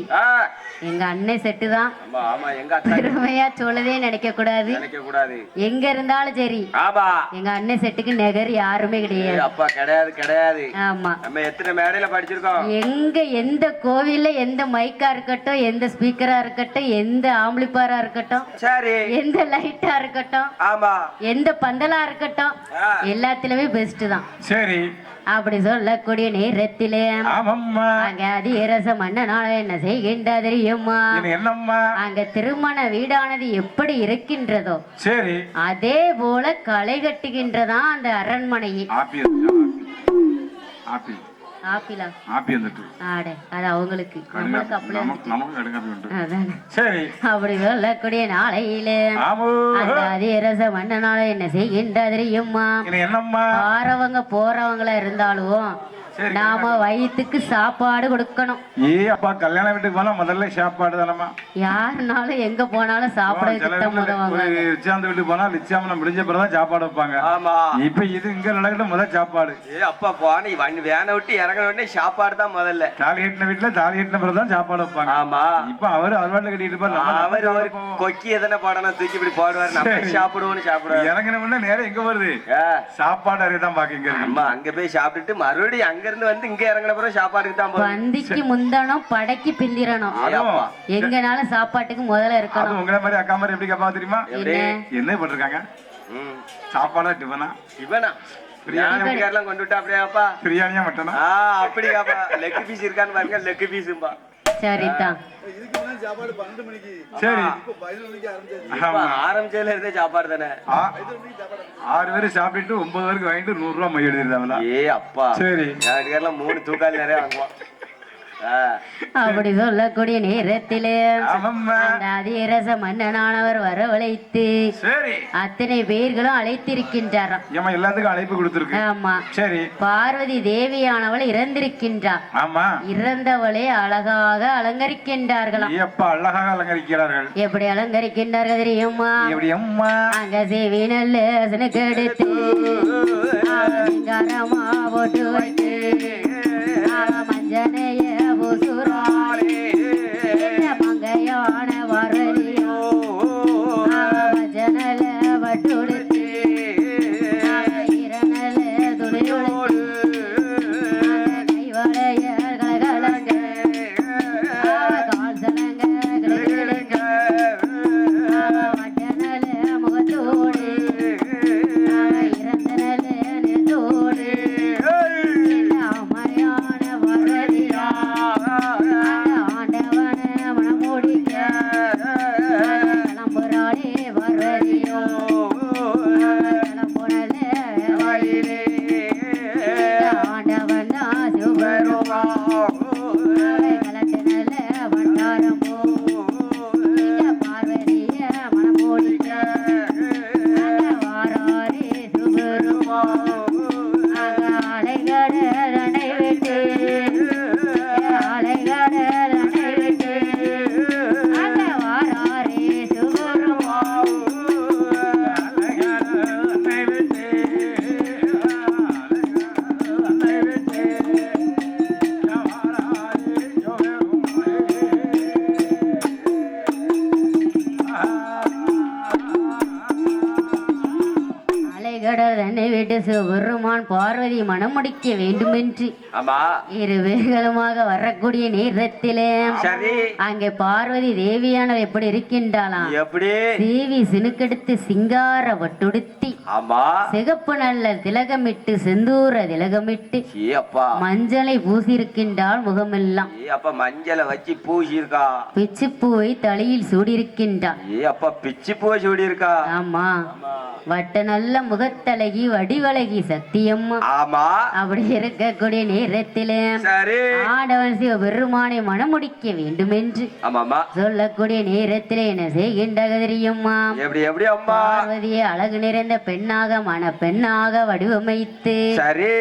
எங்க அண்ணன் செட்டு தான். ஆமா ஆமா, எங்க அக்கா பெருமையா சொல்லதே நினைக்க கூடாது. எங்க இருந்தாலும் சரி, ஆமா, எங்க அண்ணன் செட்டுக்கு நகர் யாருமே கிடையாது. அப்பா கிடையாது கிடையாது. ஆமா, நம்ம எத்தனை மேடையில படிச்சிருக்கோம். எங்க எந்த கோவில்ல எந்த மைக்கா இருக்கட்டும், எந்த ஸ்பீக்கரா இருக்கட்டும், எந்த ஆம்பிளிபாரா இருக்கட்டும், சரி, எந்த லைட்டா இருக்கட்டும், ஆமா, எந்த பந்தலா இருக்கட்டும், எல்லாத்துலயுமே பெஸ்ட் தான். சரி, அப்படி சொல்லக்கூடிய நேரத்திலே அங்க அதிரச மன்னனால என்ன செய்கின்ற தெரியுமா? அங்க திருமண வீடானது எப்படி இருக்கின்றதோ, சரி, அதே போல களை கட்டுகின்றதா அந்த அரண்மனையை. ஆப்பிளா ஆடே அது அவங்களுக்கு, நம்மளுக்கு அப்படியே. சரி, அப்படி சொல்லக்கூடிய நாளையில அந்த அதிரச மன்னனால என்ன செய்கின்ற தெரியுமா? வாரவங்க போறவங்களா இருந்தாலும் நாம வயிற்றுக்கு சாப்பாடு கொடுக்கணும். அப்பா கல்யாண வீட்டுக்கு போனா முதல்ல சாப்பாடு தானமா. யாருனாலும் எங்க போனாலும் சாப்பிட லிச்சாந்த வீட்டுக்கு போனா லிச்சாம முடிஞ்ச பிறகுதான் சாப்பாடு வைப்பாங்க. ஆமா, இப்ப இது இங்க நடக்கிட்ட முதல் சாப்பாடு. அப்பா போன வேனை விட்டு இறங்கின உடனே சாப்பாடு தான் முதல்ல. தாலி கட்டின வீட்டுல தாலி கட்டின பிறகுதான் சாப்பாடு வைப்பாங்க. ஆமா, இப்ப அவரு அறுவாட்டில் கட்டிட்டு இருப்பாரு. அவர் கொக்கி எதனா போடணும் தூக்கி இப்படி போடுவாரு, நம்ம சாப்பிடுவோம்னு சாப்பிடுவோம். இறங்கின உடனே நேரம் எங்க வருது, சாப்பாடு அறையதான் பாக்குங்க. அம்மா அங்க போய் சாப்பிட்டுட்டு மறுபடியும் அங்க இருந்து வந்து இங்க இறங்கின பிறகு சாப்பாடுக்கு தான் போறோம். வந்திக்கு முந்தணும், படைக்கு பிந்திரணும். எங்கனாலும் சாப்பாட்டுக்கு முதல்ல இருக்கணும். உங்களை மாதிரி அக்கா மாதிரி எப்படி கேப்பா தெரியுமா? என்ன பண்ணிருக்காங்க சாப்பாடா டிபனா? டிபனா பிரியாணி கொண்டு விட்டா அப்படியாப்பா? பிரியாணியா மட்டனா? அப்படி கேப்பா. லெக் பீஸ் இருக்கான்னு பாருங்க, லெக் பீஸும்பா. சரிதான். சரி, ஆரம்பிச்சதுல இருந்தே சாப்பாடு தானே. 6 பேரு சாப்பிட்டு 9 பேருக்கு வாங்கிட்டு 100 ரூபாய் மை எழுதிருந்தாங்களா? அப்பா சரி, 3 தூக்கால் நிறைய வாங்குவோம். அப்படி சொல்லக்கூடிய நேரத்திலே அந்த அதிரச மன்னனானவர் வரவழைத்து அத்தனை பேர்களும் அழைத்திருக்கின்றாராம். எல்லாத்துக்கும் அழைப்பு கொடுத்திருக்கு. ஆமா, சரி, பார்வதி தேவியானவள் இறந்திருக்கின்றார். ஆமா, இறந்தவளை அழகாக அலங்கரிக்கின்றார்களாம். அழகாக அலங்கரிக்கிறார்கள். எப்படி அலங்கரிக்கின்றார்கள் தெரியுமா? அங்க சேவி நல்ல கெடுத்து போட்டு வைத்து மஞ்சனைய மங்கையான வரலியோ ஜனல வட்டுடுத்து இரநல துணியுடுத்து கைவளைய கலகலங்க கால் சலங்க கிளங்க வட்டனல முகத்தோடு இறந்தனல நெஞ்சோடு அம்மையான வரலியா சிவபெருமான் பார்வதி மனம் முடிக்க வேண்டுமென்று ஆமா இரு வேர்களுமாக வரக்கூடிய நேரத்திலே சரி அங்கே பார்வதி தேவியானவள் எப்படி இருக்கின்றாளாம்? எப்படி தேவி சினுக்கெடுத்து சிங்கார வட்டுடுத்தி ஆமா சிகப்பு நல்ல திலகமிட்டு செந்தூர திலகமிட்டு ஏ அப்பா மஞ்சளை பூசியிருக்கின்றாள் முகமெல்லாம். ஏ அப்பா மஞ்சளை வச்சு பூசியிருக்கா. பிச்சுப்பூவை தலையில் சூடியிருக்கின்றாள். ஏ அப்பா பிச்சு பூவை சூடி இருக்கா. ஆமா வட்ட நல்ல முகத்தழகி வடிவழகி சக்தியம்மா. ஆமா அப்படி இருக்கக்கூடிய நேரத்திலே சரி ஆடவன் சிவபெருமானை மணமுடிக்க வேண்டும் என்று ஆமாமா சொல்லக்கூடிய நேரத்திலே என்ன செய்கின்ற தெரியுமா? எப்படி எப்படி அம்மா பார்வதியை அழகு நிறைந்த பெண்ணாக மன பெண்ணாக வடிவமைத்து சரி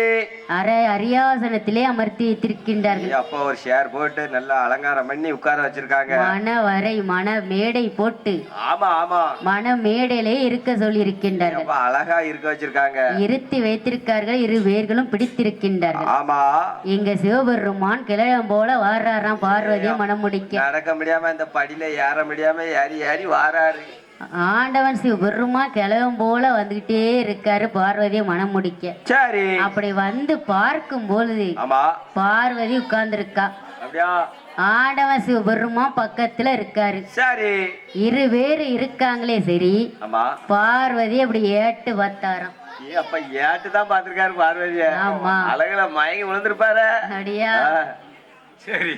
அரியாசனத்திலே அமர்த்தி வைத்திருக்கின்றார்கள். அப்பா ஒரு ஷேர் போட்டு நல்லா அலங்காரம் பண்ணி உட்கார வச்சிருக்காங்க. மணவரை மண மேடை போட்டு ஆமா ஆமா மண மேடையிலே இருக்க சொல்லி இருக்கின்றார்கள். அழகா இருக்க வச்சிருக்காங்க. இருத்தி வைத்திருக்கார்கள். இரு வேர்களும் பிடித்திருக்கின்றார்கள். ஆமா இங்க சிவபெருமான் கிழவன் போல வாராராம் பார்வதியை மனம் முடிக்க. நடக்க முடியாம இந்த படியில ஏற முடியாம ஏறி ஏறி வாராரு. ஆண்டவன் சிவபெருமான் கிழவன் போல வந்துகிட்டே இருக்காரு பார்வதியை மனம் முடிக்க. சரி அப்படி வந்து பார்க்கும் பொழுது ஆமா பார்வதி உட்கார்ந்து இருக்கா. அப்படியா ஆண்டவன் சிவபெருமான் பக்கத்துல இருக்காரு. சரி இரு பேரு இருக்காங்களே சரி. ஆமா பார்வதி அப்படி ஏட்டு பார்த்தாராம். ஏ அப்பா ஏட்டு தான் பாத்திருக்காரு பார்வதிய. ஆமா அழகுல மயங்கி விழுந்திருப்பாரு. அப்படியா சரி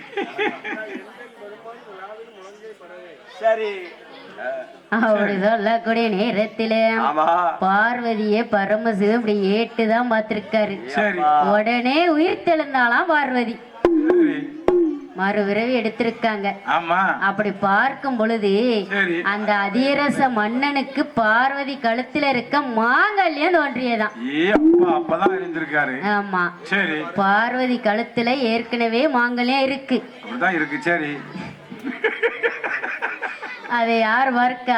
சரி அப்படி சொல்லக்கூடிய நேரத்திலே பார்வதியே பரமசிவம் இப்படி ஏட்டுதான் பார்த்திருக்காரு. உடனே உயிர் தெழுந்தாலாம் பார்வதி. மறுபிறவி எடுத்திருக்காங்க. அப்படி பார்க்கும் பொழுது அந்த அதிரச மன்னனுக்கு பார்வதி கழுத்துல இருக்க மாங்கல்யம் தோன்றியதான். ஆமா பார்வதி கழுத்துல ஏற்கனவே மாங்கல்யம் இருக்கு. சரி அதை யார் பார்க்கா?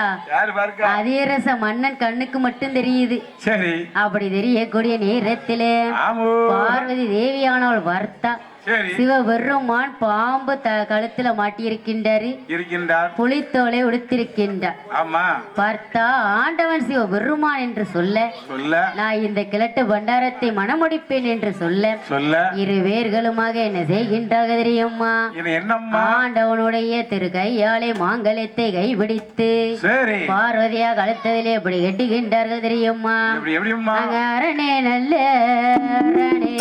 அதிரச மன்னன் கண்ணுக்கு மட்டும் தெரியுது. சரி அப்படி தெரியக்கூடிய நேரத்திலே பார்வதி தேவியானவள் வார்த்தா சிவபெருமான் பாம்பு கழுத்துல மாட்டியிருக்கின்றாரு. புலித்தோலை உடுத்திருக்கின்றார். பார்த்தா ஆண்டவன் சிவபெருமான் என்று சொல்ல நான் இந்த கிழட்டு பண்டாரத்தை மணமுடிப்பேன் என்று சொல்ல இரு வேர்களுமாக என்ன செய்கின்றாக தெரியுமா? ஆண்டவனுடைய திரு கையாலே மாங்கல்யத்தை கைபிடித்து பார்வதியா கழுத்ததிலே எப்படி கட்டுகின்றார்கள் தெரியுமா? அரணே நல்ல அரணே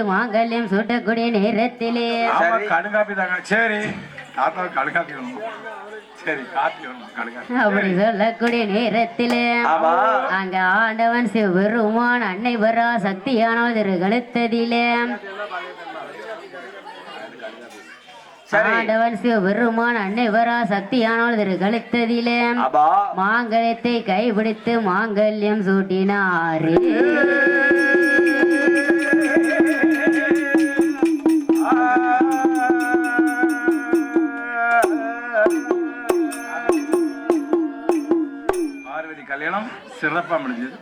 மாங்கல்யம் சூட்டக்கூடிய நேரத்திலே கடுங்காப்பி தாங்க. சரி கடுங்காப்பி அப்படி சொல்லக்கூடிய நேரத்திலே அங்க ஆண்டவன் சிவபெருமான் அன்னை வரா சக்தியானவள் திரு கழுத்ததிலே ஆண்டவன் சிவபெருமான் அன்னை வரா சக்தியானவள் திரு கழுத்ததிலே மாங்கல்யத்தை கைபிடித்து மாங்கல்யம் சூட்டினாரே. எப்பா முடிஞ்சது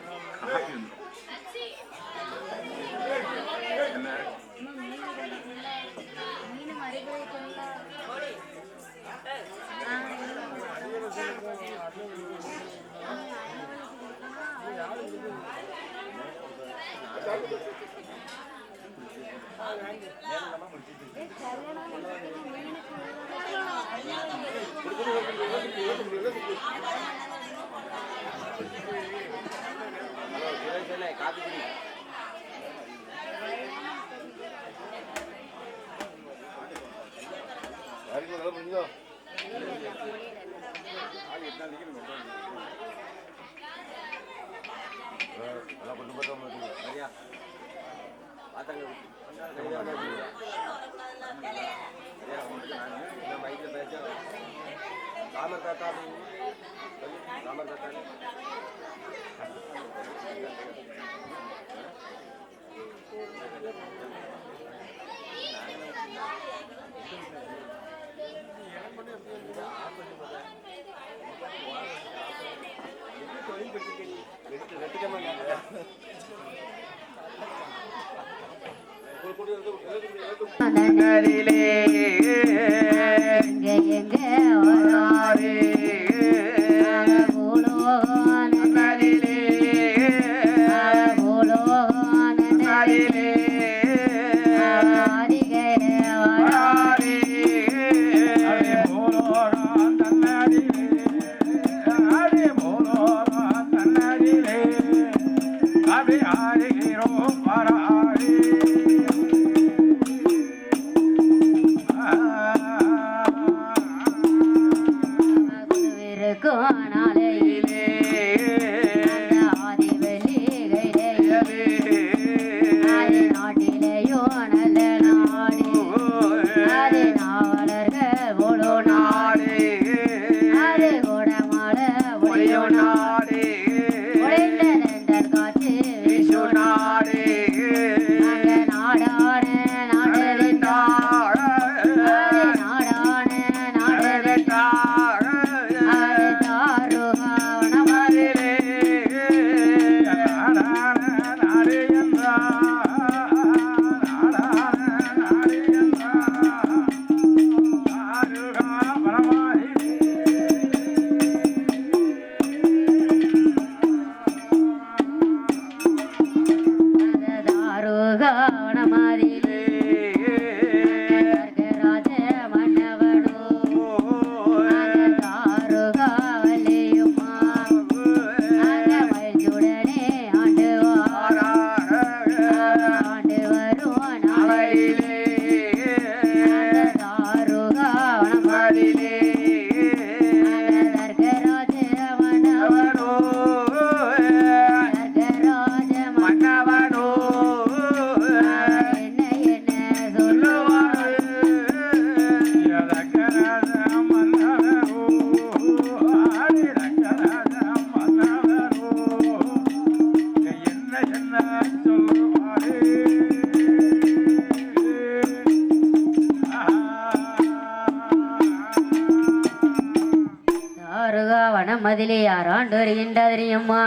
மதிலே யாராண்டு வருகின்றம்மா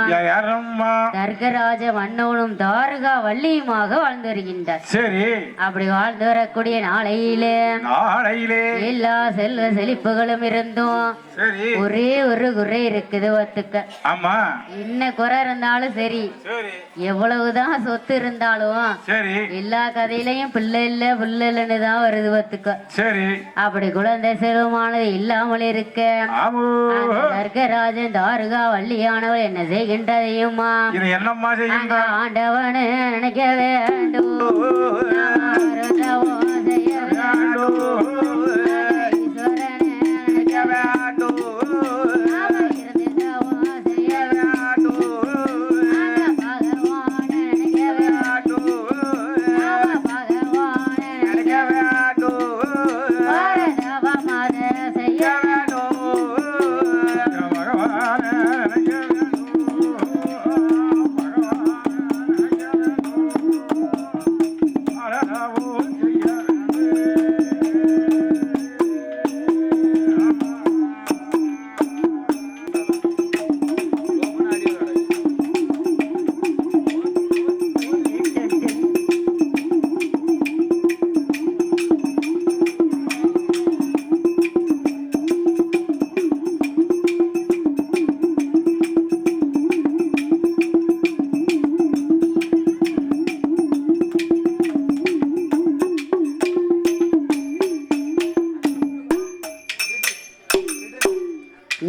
தர்கராஜ மன்னவனும் தாருகா வள்ளியுமாக வாழ்ந்து வருகின்றார். சரி, அப்படி வாழ்ந்து வரக்கூடிய நாளையிலே எல்லா செல்வ செழிப்புகளும் இருந்தும் ஒரே ஒரு குறை இருக்குது ஒத்துக்க. ஆமா, என்ன குறை இருந்தாலும் சரி, எவ்வளவுதான் சொத்து இருந்தாலும் சரி, எல்லா கதையிலையும் பிள்ளை இல்ல புள்ள இல்லன்னு தான் வருது ஒத்துக்க. சரி, அப்படி குழந்தை செல்வமானது இல்லாமல் இருக்க தர்கராஜன் தாருகா வள்ளியானவள் என்ன செய்கின்றதையுமா ஆண்டவனு நினைக்க வேண்டும், செய்ய வேண்டும், நினைக்க வேண்டும்,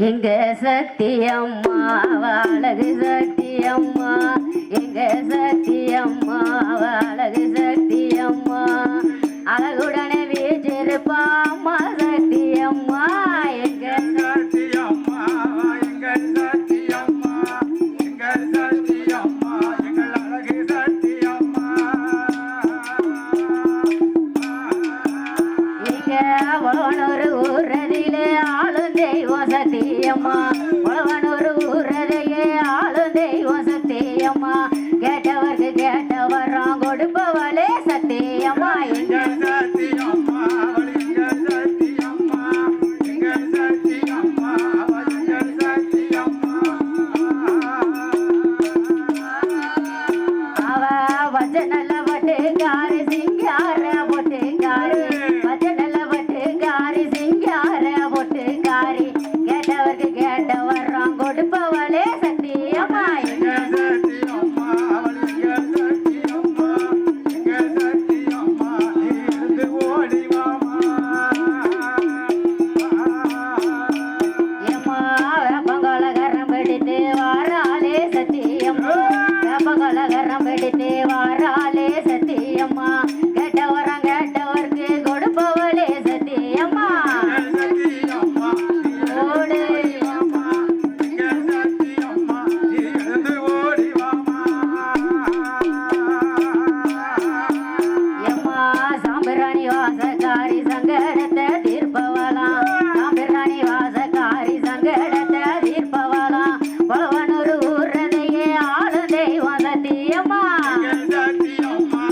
எங்க சத்தியம்மா அழகு சத்தியம்மா எங்க சத்தியம்மா அழகு சத்தியம்மா அழகுடனே வீச்சிருப்பாம்மா சத்தியம்மா எங்க சத்தியம்மா எங்கள் சத்தியம்மா எங்கள் சத்தியம்மா எங்கள் அழகு சத்தியம்மா நீங்க உழவனூர் ஊரதிலே ஆளும் தெய்வம் சத்தியம்மா உழவனூர் ஊரதையே ஆளும் தெய்வம் சத்தியம்மா கேட்டவர்க்கு கேட்டவரம் கொடுப்பவளே சத்தியம்மா எங்க சத்தியம்மா எங்கள் சத்தியம்மா எங்கள் சத்தியம்மா எங்கள் சத்தியம்மா அவ வச்சனல்ல வட்டுக்காரி சிங்கார பொட்டுக்காரி வச்சனல்ல வட்டுக்காரி சிங்கார பொட்டுக்காரி கேட்டவர்க்கு கேட்டவரம் கொடுப்பவளே சத்தியம்மா எங்க சத்தியம்மா எங்கள் சத்தியம்மா எங்கள் சத்தியம்மா இருந்து ஓடி வாமா ஏம்மா வேப்பங்கலகரம் பிடித்து வாராளே சத்தியம்மா வேப்பங்கலகரம் பிடித்து வாராளே சத்தியம்மா கேட்டவர்க்கு கொடுப்பவளே சத்தியம்மா சத்தியம்மா ஓடு எங்கள் சத்தியம்மா இருந்து ஓடி வாமா ஏம்மா சாம்பிராணி வாசக்காரி சங்கடத்தை தீர்ப்பவளாம் சாம்பிராணி வாசக்காரி சங்கடத்தை தீர்ப்பவளாம் பலவனூர் ஊரதையே ஆளு தெய்வம் சத்தியம்மா எங்கள் சத்தியம்மா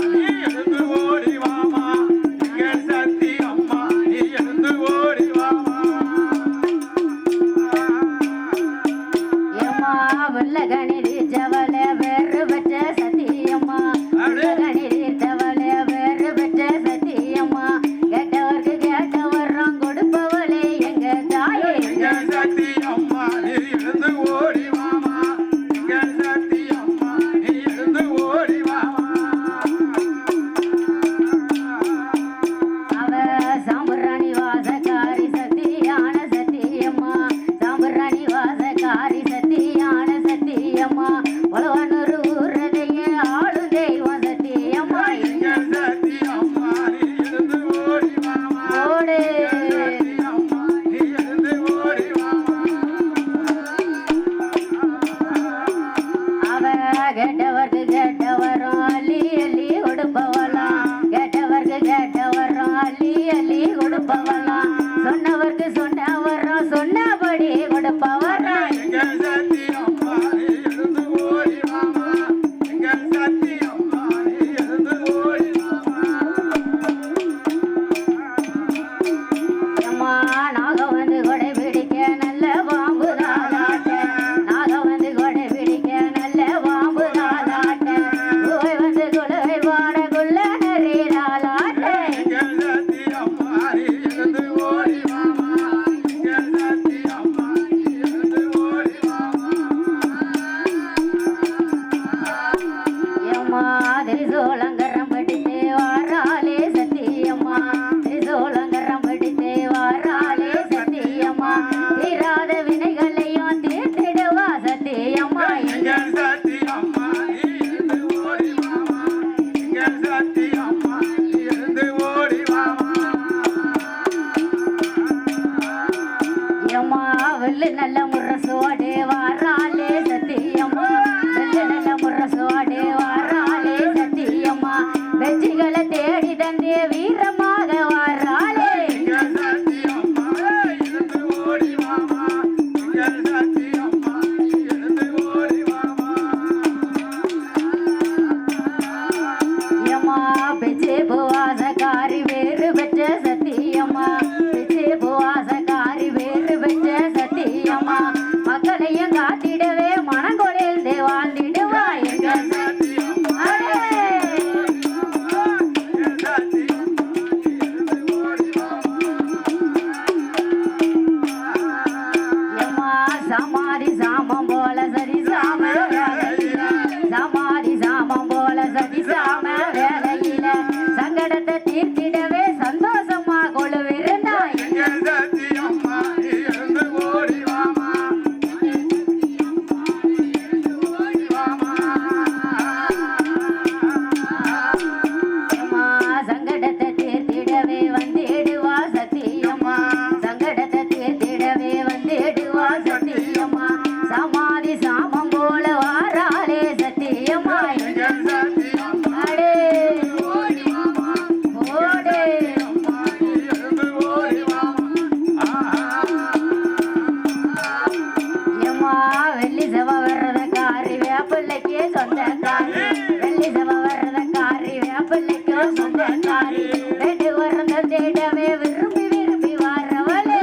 இருந்து ஓடி வாமா எங்கள் சத்தியம்மா இருந்து ஓடி வாமா ஏம்மா வெள்ளகணி தீர்த்தவள வேறு பெற்ற சத்தியம்மா வெள்ளகணி தீர்த்தவள வேறு பெற்ற சத்தியம்மா கேட்டவர்க்கு கேட்டவரம் கொடுப்பவளே எங்க தாயே எங்கள் சத்தியம்மா இருந்து ஓடி வாமா எங்கள் சத்தியம்மா இருந்து ஓடி வாமா அவ சாம்பிராணி வாசக்காரி சத்தியான சத்தியம்மா சாம்பிராணி வாசக்காரி சத்தியான சத்தியம்மா உழவனூர் ஊரதையே ஆளு தெய்வம் சத்தியம்மா எங்கள் சத்தியம்மா இருந்து ஓடி வாமா ஓடு சத்தியம்மா இருந்து ஓடி வாமா அவ கேட்டவர்க்கு கேட்டவரும் அள்ளி அள்ளி கொடுப்பவளாம் கேட்டவர்க்கு கேட்டவரும் அள்ளி அள்ளி கொடுப்பவளாம் சொன்னவர்க்கு சொன்னவரும் சொன்னபடி கொடுப்பவராம் எங்கள் சத்தியம்மா இருந்து ஓடி வாமா எங்கள் சத்தியம்மா இருந்து ஓடி வாமா அம்மா நாக வந்து கொடை பிடிக்க நல்ல பாம்பு தாளாட்ட நாக வந்து கொடை பிடிக்க நல்ல பாம்பு தாளாட்ட குவை வந்து குலவை பாட குள்ள நெறிலாளாட்ட எங்கள் சத்தியம்மா இருந்து ஓடி வாமா எங்கள் சத்தியம்மா இருந்து ஓடி வாமா எம்மா திரிசூலங்கரம் படித்து வாராளே சத்தியம்மா திரிசூலங்கரம் படித்து வாராளே சத்தியம்மா தீராத வினைகளையும் தீர்த்திடுவா சத்தியம்மா எங்கள் சத்தியம்மா இருந்து ஓடி வாமா எங்கள் சத்தியம்மா இருந்து ஓடி வாமா எம்மா வெள்ளு நல்ல முரசோடு வாராளே சத்தியம்மா வெள்ளு நல்ல முரசோடு வாராளே சத்தியம்மா வெற்றிகளை தேடி தந்தே வீரமாக வாராளே எங்கள் சத்தியம்மா இருந்து ஓடி வாமா எங்கள் சத்தியம்மா இருந்து ஓடி வாமா எம்மா பிச்சை புவாசக்காரி வேறு பெற்ற சத்தியம்மா பிச்சை புவாசக்காரி வேறு பெற்ற சத்தியம்மா மக்களையும் காத்திடவே மனங்கொழில் வாழ்ந்திடுவா எங்க சத்தியம்மா அடே! எங்கள் சத்தியம்மா பிள்ளைக்கும் சொந்தக்காரி ரெண்டு வரந்த தேடவே விரும்பி விரும்பி வரவளே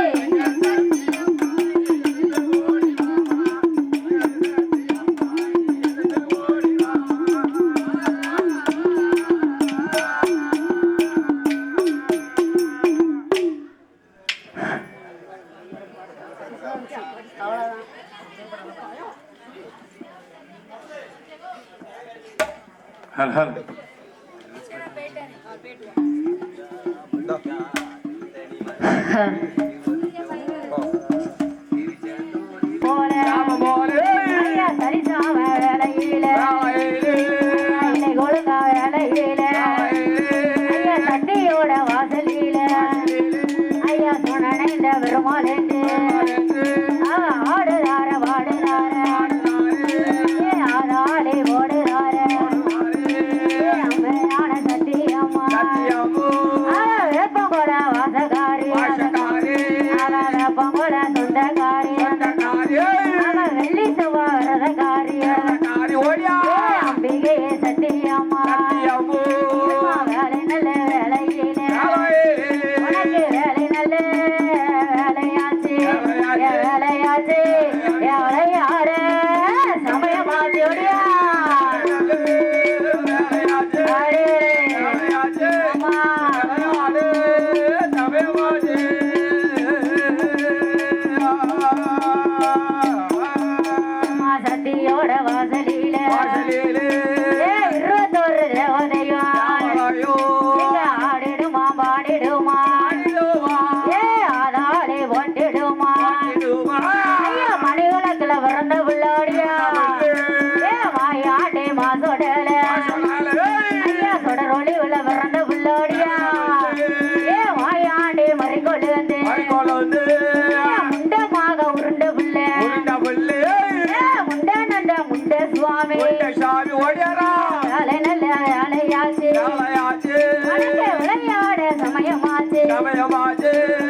ஹல் ஹல் சரிசாம வேலையில கொடுக்க வேலையில ஐயா தண்ணியோட வாசலில ஐயா சொன்ன பெருமாளேண்டு ஆடுதார பாடுதார ஆதாளி ஓடுதார அம்மையான சத்தியம்மா வேப்பங்கோட வாசகாரி வேப்பங்கோட சொந்தக்காரி வெள்ளி சுவாரதகாரி அம்பிகை சத்தியம்மா வேலை நல்ல வேலையில உனக்கு வேலை நல்ல வேலையாச்சு வேலையாச்சு வேலையாட சமயமாச்சு ஒடியா சட்டியோட வாசலில 21 தேவதையும் ஆடிடுமா பாடிடுமா ஆதாளே ஒண்டிடுமா ஐயா மணிவிளக்குல பிறந்த பிள்ளாடியா மாயாண்டே மாசோடல ஐயா தொடரொளி உள்ள பிறந்த பிள்ளாடியா மாயாண்டே மறிக்கொழுந்து முண்டமாக உருண்ட பிள்ளை முண்ட நண்ட முண்ட சுவாமி வேலை நல்ல வேலையாச்சு விளையாட சமயமாச்சு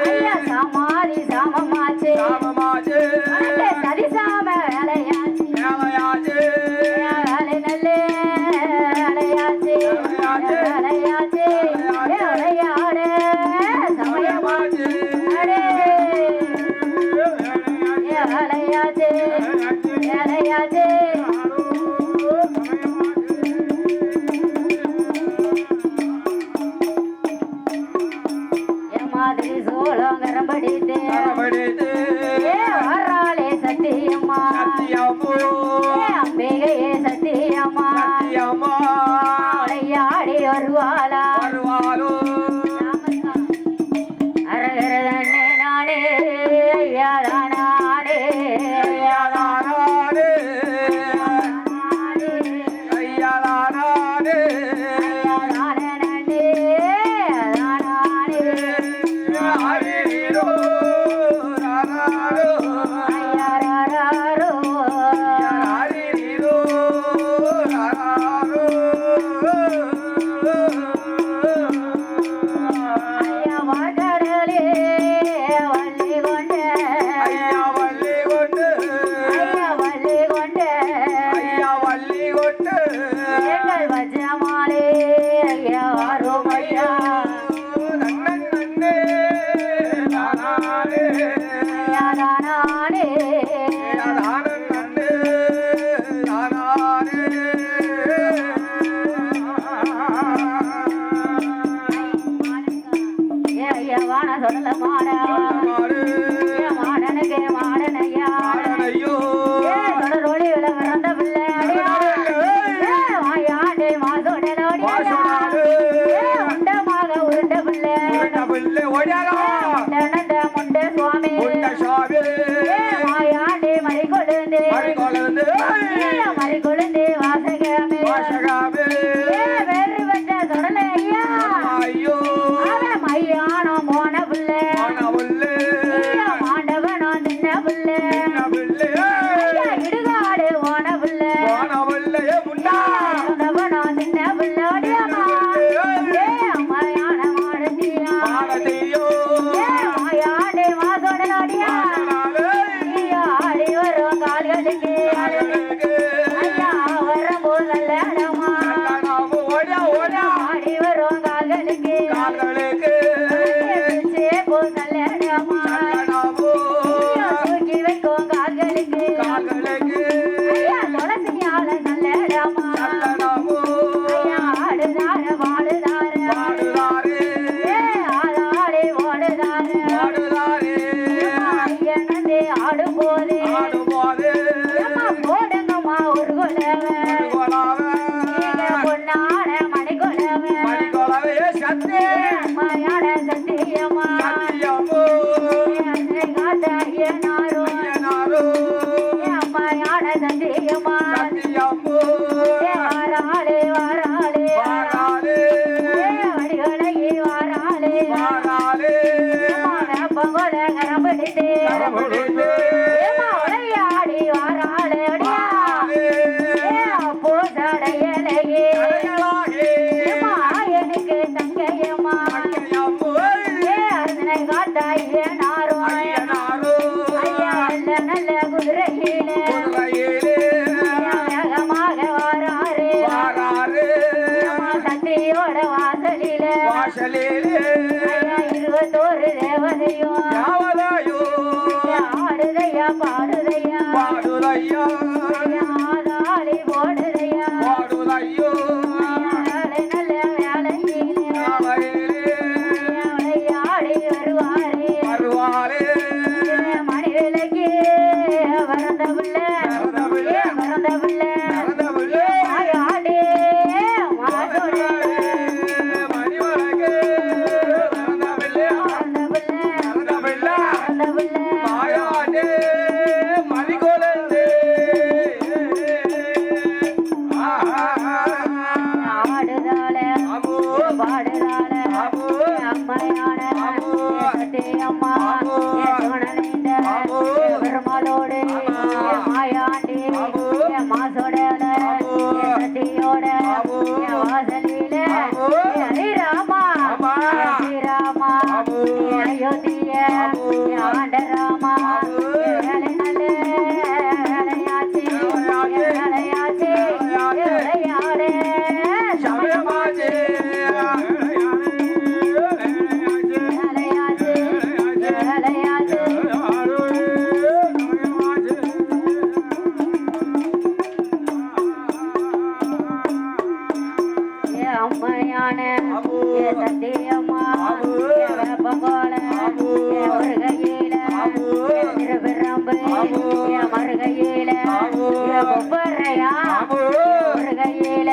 ஐயா சாமாதி சாமமாச்சு சரிசாம வேலையாச்சு வேலை நல்ல வேலையாச்சு வேலையாச்சு விளையாட சமயமாச்சு வேலையாச்சு வேலையாச்சு மாதிரி சோழங்கரம் படித்து வர்றாளே சத்தியம்மா அம்பிகையே சத்தியம்மா விளையாடி வருவாளா அரகரதன்னே நானே ஐயாதானே சொல்லல மாட மாடனுக்கு மாடனையா தொடரொளி விளங்குறந்த பிள்ளை வாயாண்டே மாசோடமாக உருண்ட பிள்ளை முண்ட சுவாமி வாயாண்டே மறிகொழுந்து மறிகொழுந்து வாசகமே வேறு பெற்ற தொடல ஐயா மையானோ போன பிள்ளை ஐயனாரோ ஐயா நல்ல நல்ல குதிரையிலே வேகமாக வாராரு சட்டியோட வாசலிலே ஐயா 21 தேவதையும் ஆடுதையா பாடுதையா ஆதாளி போடுதையா நல்ல வேலையிலே விளையாடி வருவாரே மணி விலைக்கு வரந்த பிள்ளை மாயாடி மாசோட பாடுதாளே அம்மையான அம்மா துணனைந்த பெருமாளோடு மாயாண்டி மாசோட சட்டியோட வாசலில ஹரிராமா ஸ்ரீராமா அயோத்திய ஆண்டராமா வேலை நல்ல வேலையாச்சு விளையாடு சமயமாச்சு அம்மையான சத்தியம்மா வேப்பங்கோல முருகையில திருபிரம்பு மருகையில கொப்பரையா முருகையில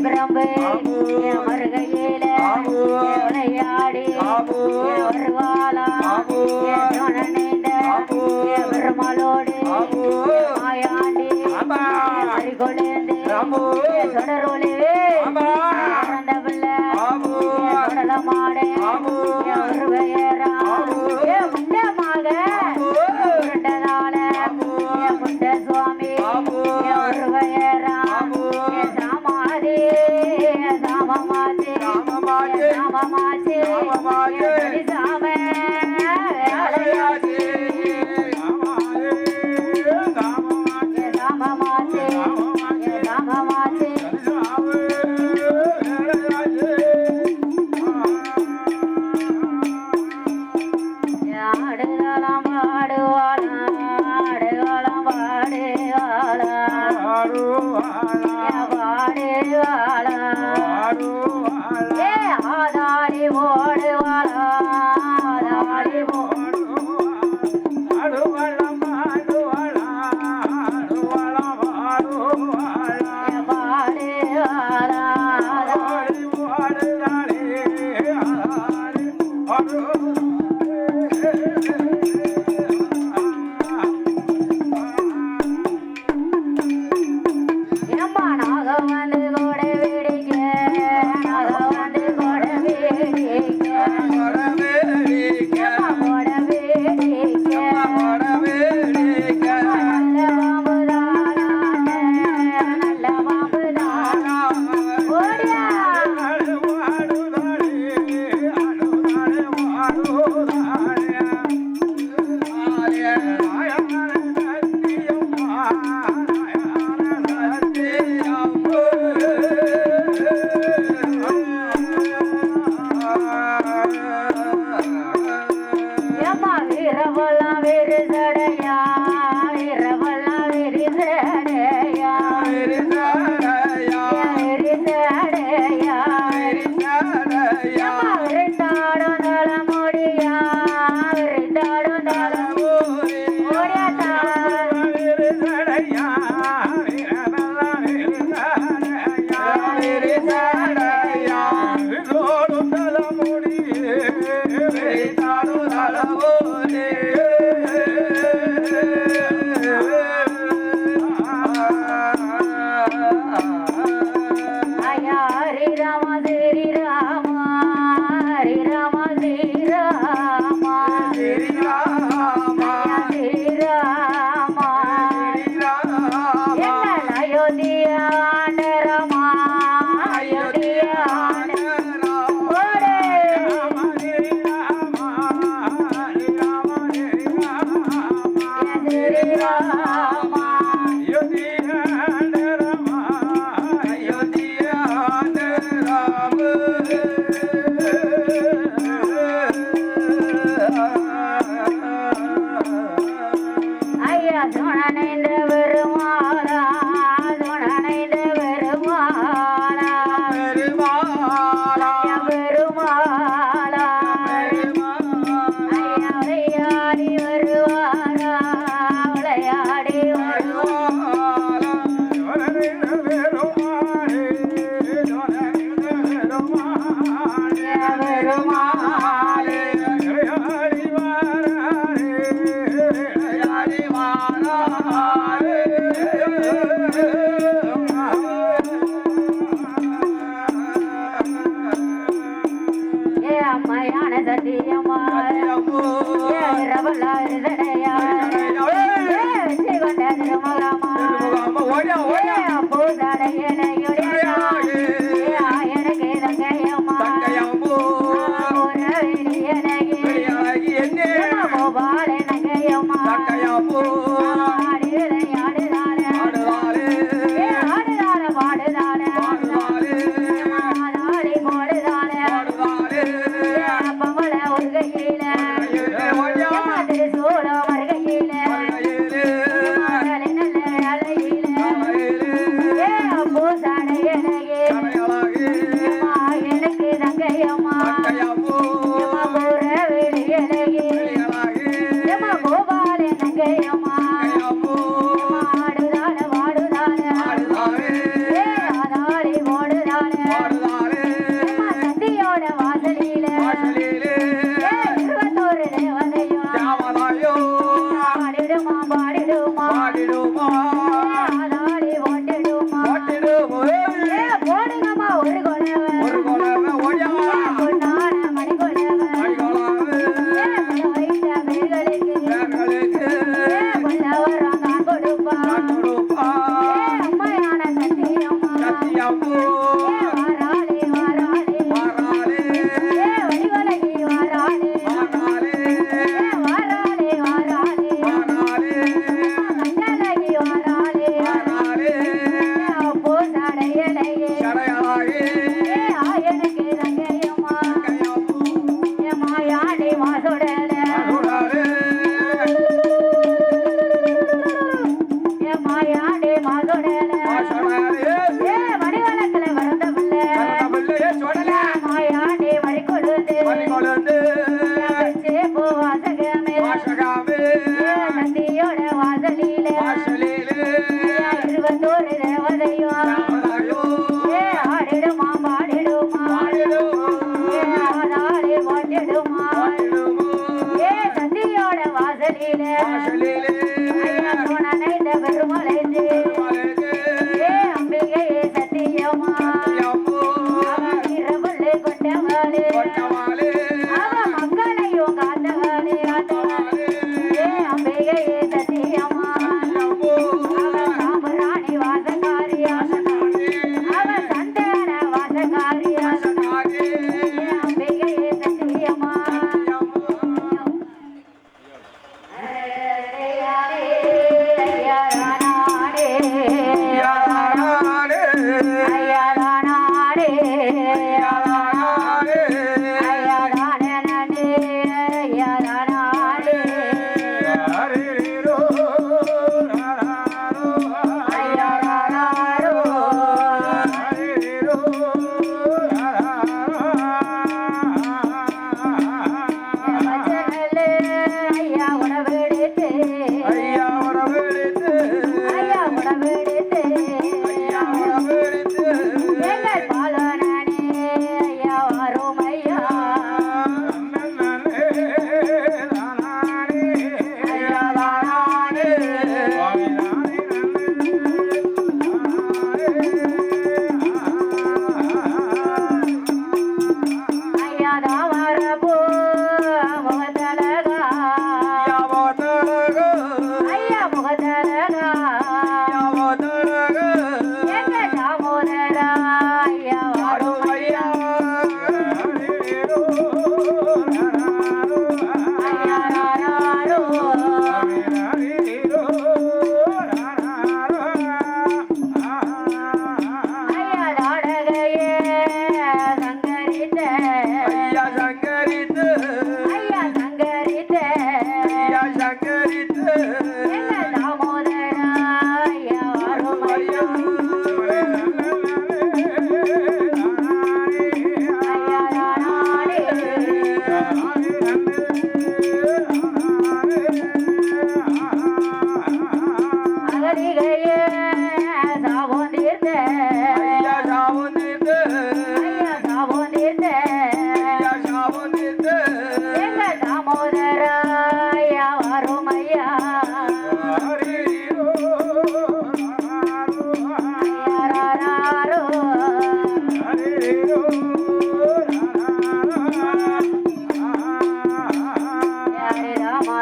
பிரம்பு மருகையில விளையாடி வருவாளா நினைந்த பெருமாளோடு மாயாண்டி மறிகொழுந்து தொடரொளி பிறந்த பிள்ளை தொடலமாடு ஒருவையரா முண்டமாக முண்டதால முண்ட சுவாமி ஒருவையரா சாமாதி சாமமாச்சு சாமமாச்சு சாம வேலையாச்சு சாமமாச்சு சாமமாச்சு ஆடுகளம் பாடுவாளாம் ஆடுகளம் பாடுவாளாம் ஏ ஆதாளி ஓடுவாளாம் ஆதாளி ஐயா சுணனைந்த பெருமாளா சுணனைந்த பெருமாளா ஐயா பெருமாளா ஐயா விளையாடி வருவாரா விளையாடி வருவாரா பெருமாளே ஏ அம்மையான சத்தியம்மா ஏ ரவலா இருதடையா ஏ வெற்றி கொண்ட திருமகமா ஏ பூசடையனையுடைய ஏ ஆயனுக்கு தங்கையம்மா ஒரு வெளியனகி கோபால நகையம்மா ஆடி விளையாடுதானே ஏ ஆடுதானே பாடுதானே ஆடாடி போடுதானே பவள உருகையில சோழ வருகையில நல்ல அலையில ஏ அப்போ சடையனையே எனக்கு தங்கையம்மா போற வெளியலையே கோபால நங்கையம்மா ஆடுதானே வாடுதானே ஏ ஆடாடி போடுதானே சந்தியோட வாசலில இருபத்தோரு தேவதையும் பாடிடுமா பாடிடுமா ஆடாடி ஓட்டிடுமா ஏ போடுங்கம்மா ஒரு கொலவை பொன்னான மணி கொலவை ஏ வைத்த மேல்களுக்கு ஏ கொல்லவரம் தான் கொடுப்பா ஏ அம்மையான சத்தியம்மா ஏ வாராளே வாராளே ஏ வடிவலகி வாராளே ஏ வாராளே வாராளே மண்டலகி வாராளே ஏ அப்போ சடையலையே ஏ ஆயனுக்கு தங்கையம்மா ஏ மாயாடி மாசுடல ஏ மாயாடி மாசுடல ஏ வடிவலத்துல வரந்த பிள்ளை மாயாடி வழி கொழுந்து சேப்பு வாசகமே நந்தியோட வாசலில இருபத்தோரு தேவதையும் ஏ ஆடிடுமா பாடிடுமா ஏ ஆடாடி ஓட்டிடுமா ஏ நந்தியோட வாசலில ஐயா சுணனைந்த பெருமலைந்து ஏ அம்பிகையே சத்தியமா அவன் இரவுள்ளே கொண்டவாளே அவன் மக்களையும் காத்தவாளே ஏ அம்பிகையே சத்தியமா அவன் சாம்பராணி வாசக்காரி அவன் சந்தன வாசக்காரி ஏ அம்பிகையே சத்தியமா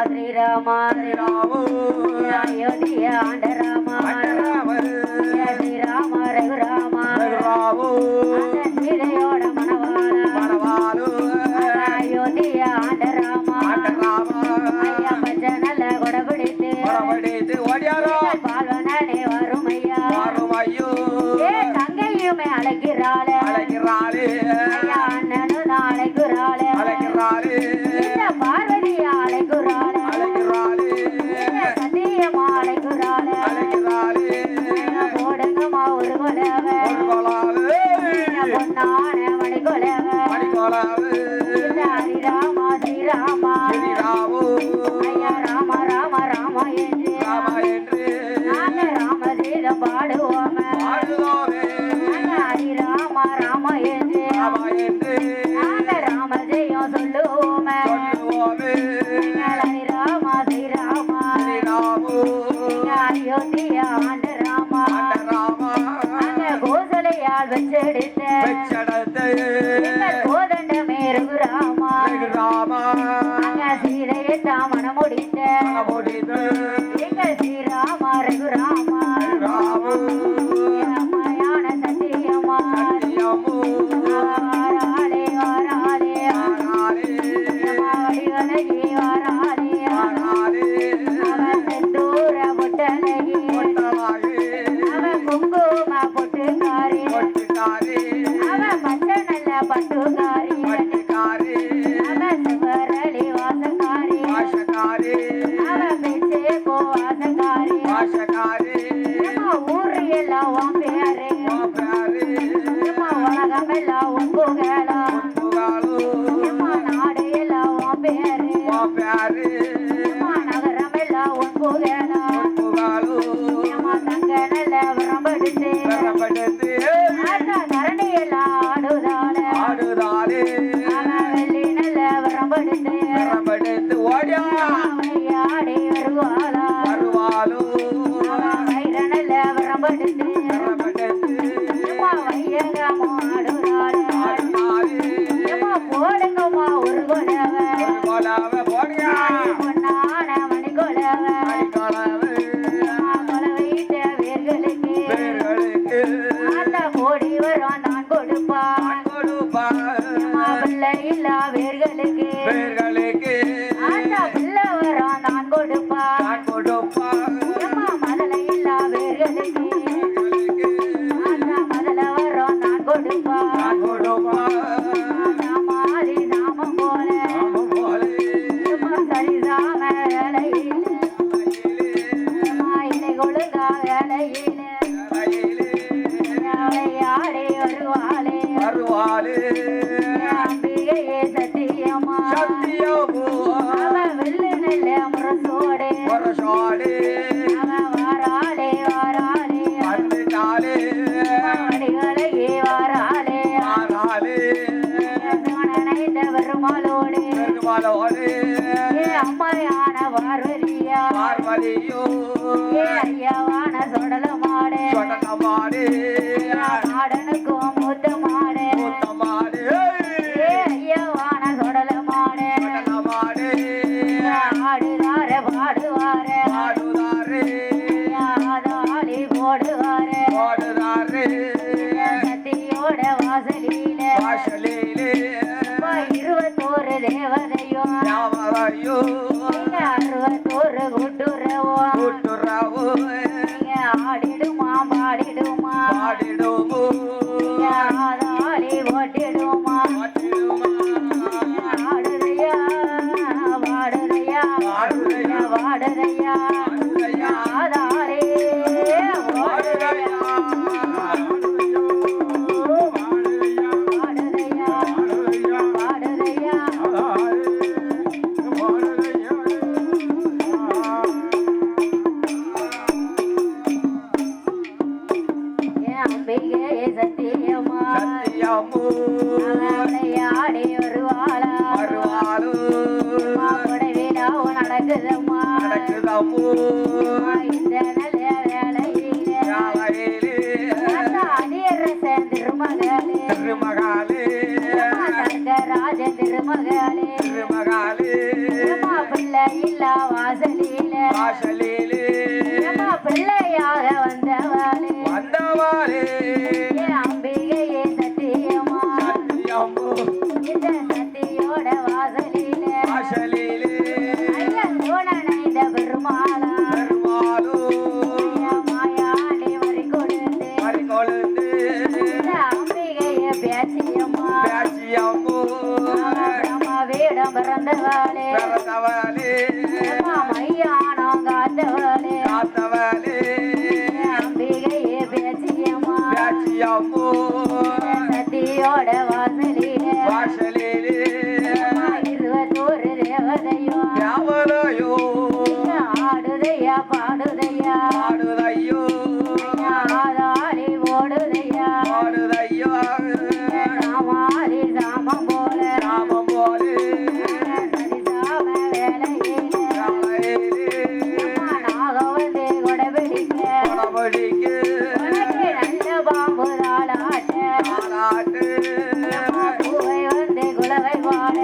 ஸ்ரீராமா அயோத்தியா ஆண்ட ராமா ஸ்ரீராமா ரகுராமா சீதையோட மணவாளா அயோத்தியா ஆண்ட ராமா ஐயா பச்சை நல்ல கொடபிடித்து பால்வனே வரும் ஐயா ஏ தங்கையுமே அழைக்கிறாளே ஐயா அண்ணனும் அழைக்கிறாளே இந்த பார்வதியா அழைக்கிறாளே சத்தியமா அழைக்கிறாளே போடுங்கம்மா ஒரு கொலவை பொன்னான மணி கொலவை ஹரிராமா ஸ்ரீராமா ஐயா ராம ராம ராம என்று நாங்க ராம செய்த பாடுவோமே ஹரிராமா ராம என்று நாங்க ராம ஜெயம் சொல்லுவோமே ஹரிராமா ஸ்ரீராமா அயோத்தியா ஆண்ட ராமா அங்க கோசலையால் வச்செடுத்த கோதண்டமே ரகுராமா அங்க சீதையை தாமன முடித்த எங்க ஸ்ரீராமா ரகுராமா அம்மையான சத்தியமா வாராளே வாராளே வடிவலகி வாராளே அவன் செந்தூர பொட்டலகி அவன் குங்கும பொட்டுக்காரி அவன் பச்சை நல்ல பட்டுக்காரி அவன் சுவரளி வாசக்காரி அவன் பேச்சே போ வாசக்காரி ஊரு எல்லாம் உன் பேரு உலகம் எல்லாம் உன் புகழா நாடு எல்லாம் உன் பேரு நகரம் எல்லாம் உன் புகழா தங்க நல்ல வரம்படுத்து கரணி எல்லாம் ஆடுதாளே வெள்ளி நல்ல வரம்படுத்து ஆடி வருவாளா வயிற நல்ல வரம்படுத்து வையகமோ ஆடுதாளே போடுங்கம்மா ஒரு கொலவை பொன்னான மணி கொலவை கொலவையிட்ட வேர்களுக்கு அந்த கோடி வரும் தான் கொடுப்பான் பிள்ளை இல்லா வேர்களுக்கு அந்த பிள்ளை வரும் தான் கொடுப்பான் மதலை இல்லா வேர்களுக்கு அந்த மதல வரும் தான் கொடுப்பான் நாமாதி நாமம் போல சரிதாம வேலையில் இலை கொழுங்கா வேலையில் ஆடி வருவாளே அம்பிகையே சத்தியமா அவன் வெள்ளு நெல்ல முரசோடு அவன் வாராளே அடிகளையே வாராளே நினைந்த பெருமாளோடு அம்மையான பார்வதியோ ஐயாவான சொடல மாடு மாடனுக்கும் மூத்த மாடு ஐயாவான சொடல மாடு ஆடுதார பாடுவார ஆதாளி போடுவார சத்தியோட வாசலில 21 தேவதையும் 61 கூட்டுறவும் ஆடிடுமா பாடிடுமா ஆதாளி ஓட்டிடுமா ஆடுதையா வாடுதையா ஆதாளி சத்தியமா ஆடி வருவாளா விழாவும் நடக்குதம்மா இந்த நல்ல வேலையில அடியர சேர்ந்து மகளே ராஜ திருமகளே பிள்ளை இல்ல வாசலிலே பிள்ளையாக வந்தவாளே அம்பிகையே சத்தியமா இந்த சத்தியோட வாசலிலே சோழனைந்த பெருமாளா மாயாண்டி வரி கொழுந்து அம்பிகையே பேச்சியம்மா வீடம் பிறந்தவாளே மையானம் காத்தவாளே அம்பிகையே பேச்சியம்மா சத்தியோட வாசலிலே 21 தேவதையோ ஆடுதையா பாடுதையா ஆதாளி ஓடுதையா சாமாரி சாமம் போல சரிசாம வேலையில நாகவந்தே கொடபிடிக்க நல்ல பாம்பு தாளாட்ட பூவை வந்து குலவை பாட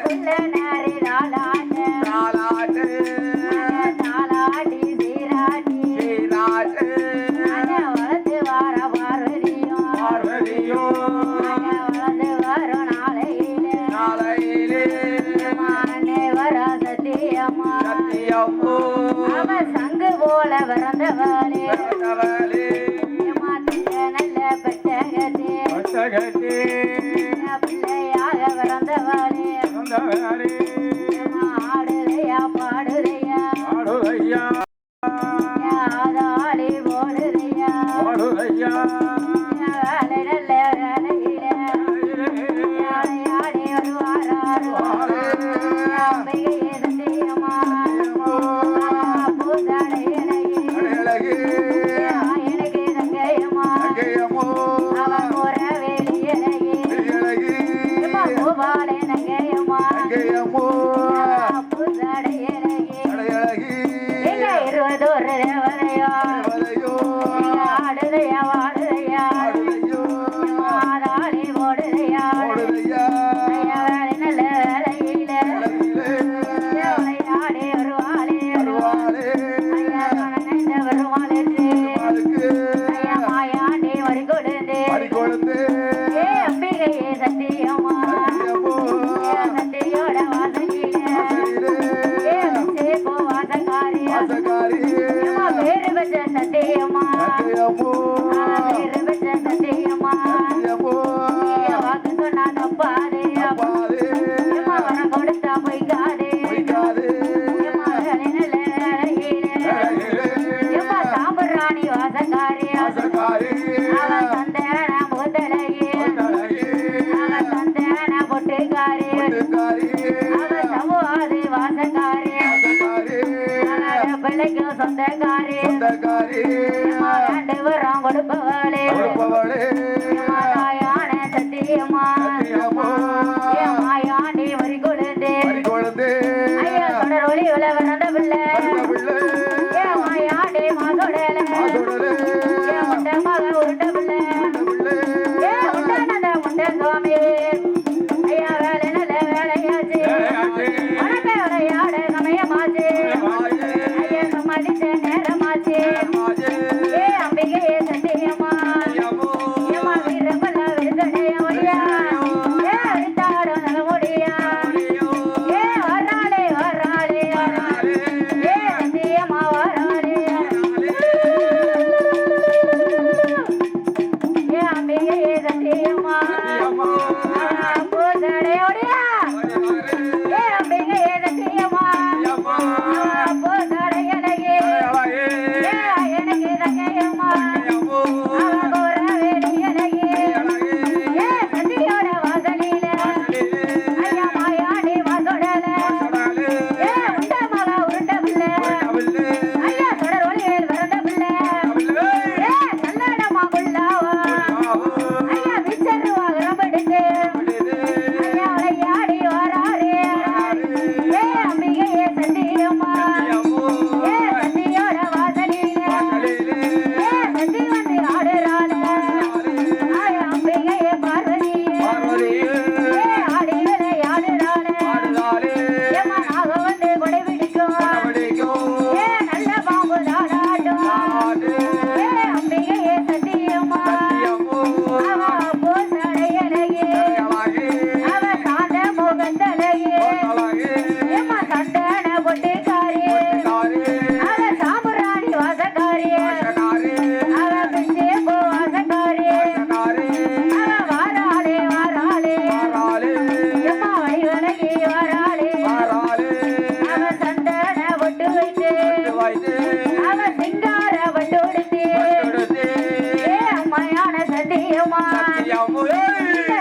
குள்ள நேரி தாளாட்ட தாளாட்டி சீராட்டி வளர்ந்து வார பார்வதியும் வளர்ந்து வரும் நாளையிலே அன்னை வர சத்தியம்மா அவ சங்கு போல பிறந்தவளே நல்ல பெட்டகத்தே பிள்ளையாக பிறந்தவளே ஆடுதையா பாடுதையா ஆதாளி ஓடுதையா வேலை நல்ல வேலையில ஆடி வருவாரோ அம்பிகையே சத்தியமா பூசாடையனையே எனக்கு தங்கையம்மா அவன் போற வேலியனையே பூபாலே நங்கையம்மா பூசாடையனையே எங்க 21 தேவதையோ ஆடுதையா வாடுதையா ஆதாளி ஓடுதையா வேலை நல்ல வேலையில ஆடி வருவாளே ஐயா நினைந்த வருவாளே ஐயா மாயாண்டி வரி கொடுத்து அம்பிகையே சத்தியமா சத்தியோட வாசலிலே சேப்போ வாசக்காரி பேரு பெற்ற சத்தியமா பேரு பெற்ற சத்தியமா வாக்கு சொன்னா தப்பாதே வரம் கொடுத்தா பொய்க்காதே சாம்பராணி வாசக்காரி அவன் சந்தன முதலையே அவன் சந்தன பொட்டுக்காரி அவன் சமூகாதி வாசக்காரி அவன் பிள்ளைக்கும் சொந்தக்காரி ஆண்டு வரம் கொடுப்பவளே தாயான சத்தியமா மாயாண்டி வரி கொழுந்து ஐயா தொடர் ஒளி விளவரந்த பிள்ளை மாயாண்டி மாசோடல முட்டை மக உருட்ட பிள்ளை முட்டை சுவாமி ஐயா வேலை நல்ல வேலையாச்சு வணக்க விளையாட சமயமாச்சு ஐயா சம்மதித்த நேரமாச்சு அம்பிகையே சத்தியமா வீரப்பல்ல விருதடைய முடியா அடித்தாடும் நல முடியா வராளே சத்தியமா வராளே அம்பிகையே சத்தியமா பூசடையோடியா அம்பிகையே சத்தியமா பூசடையலையே எனக்கு தங்கையம்மா சத்தியோட வாசலில ஐயா மாயாண்டி வாசோடல உண்ட மக உருண்ட பிள்ளை ஐயா தொடர் ஒளியில் பிறந்த பிள்ளை நல்லடமா குள்ளாவா ஐயா மிச்சர் வாகனம் எடுத்து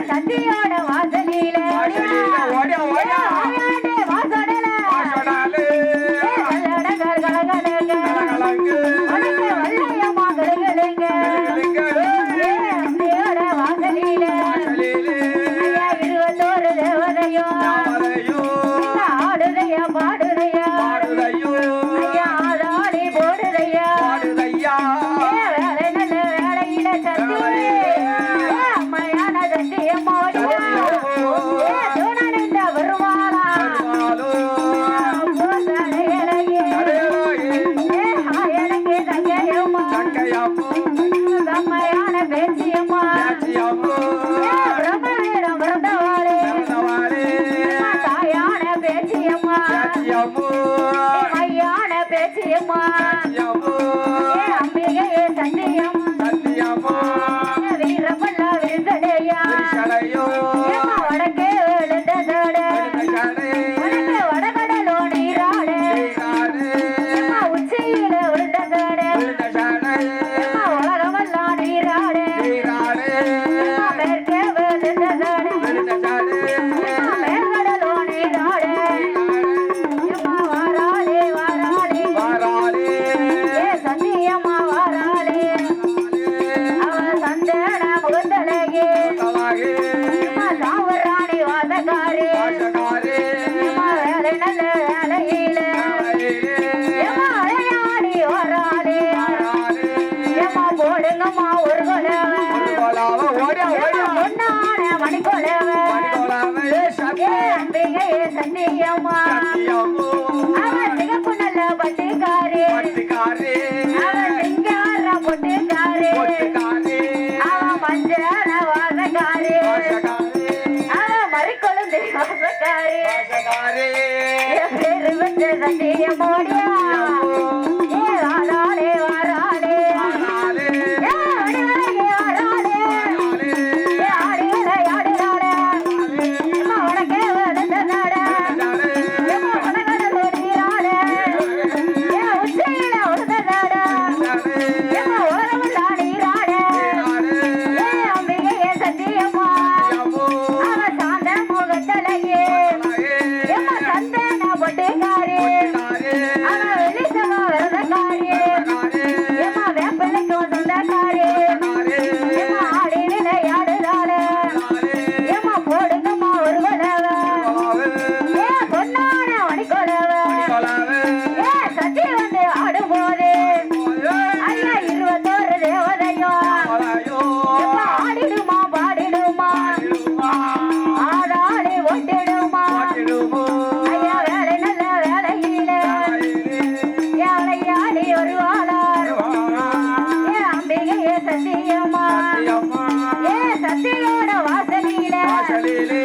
சத்தியோட வாசலில சத்தியோட வாசலிலே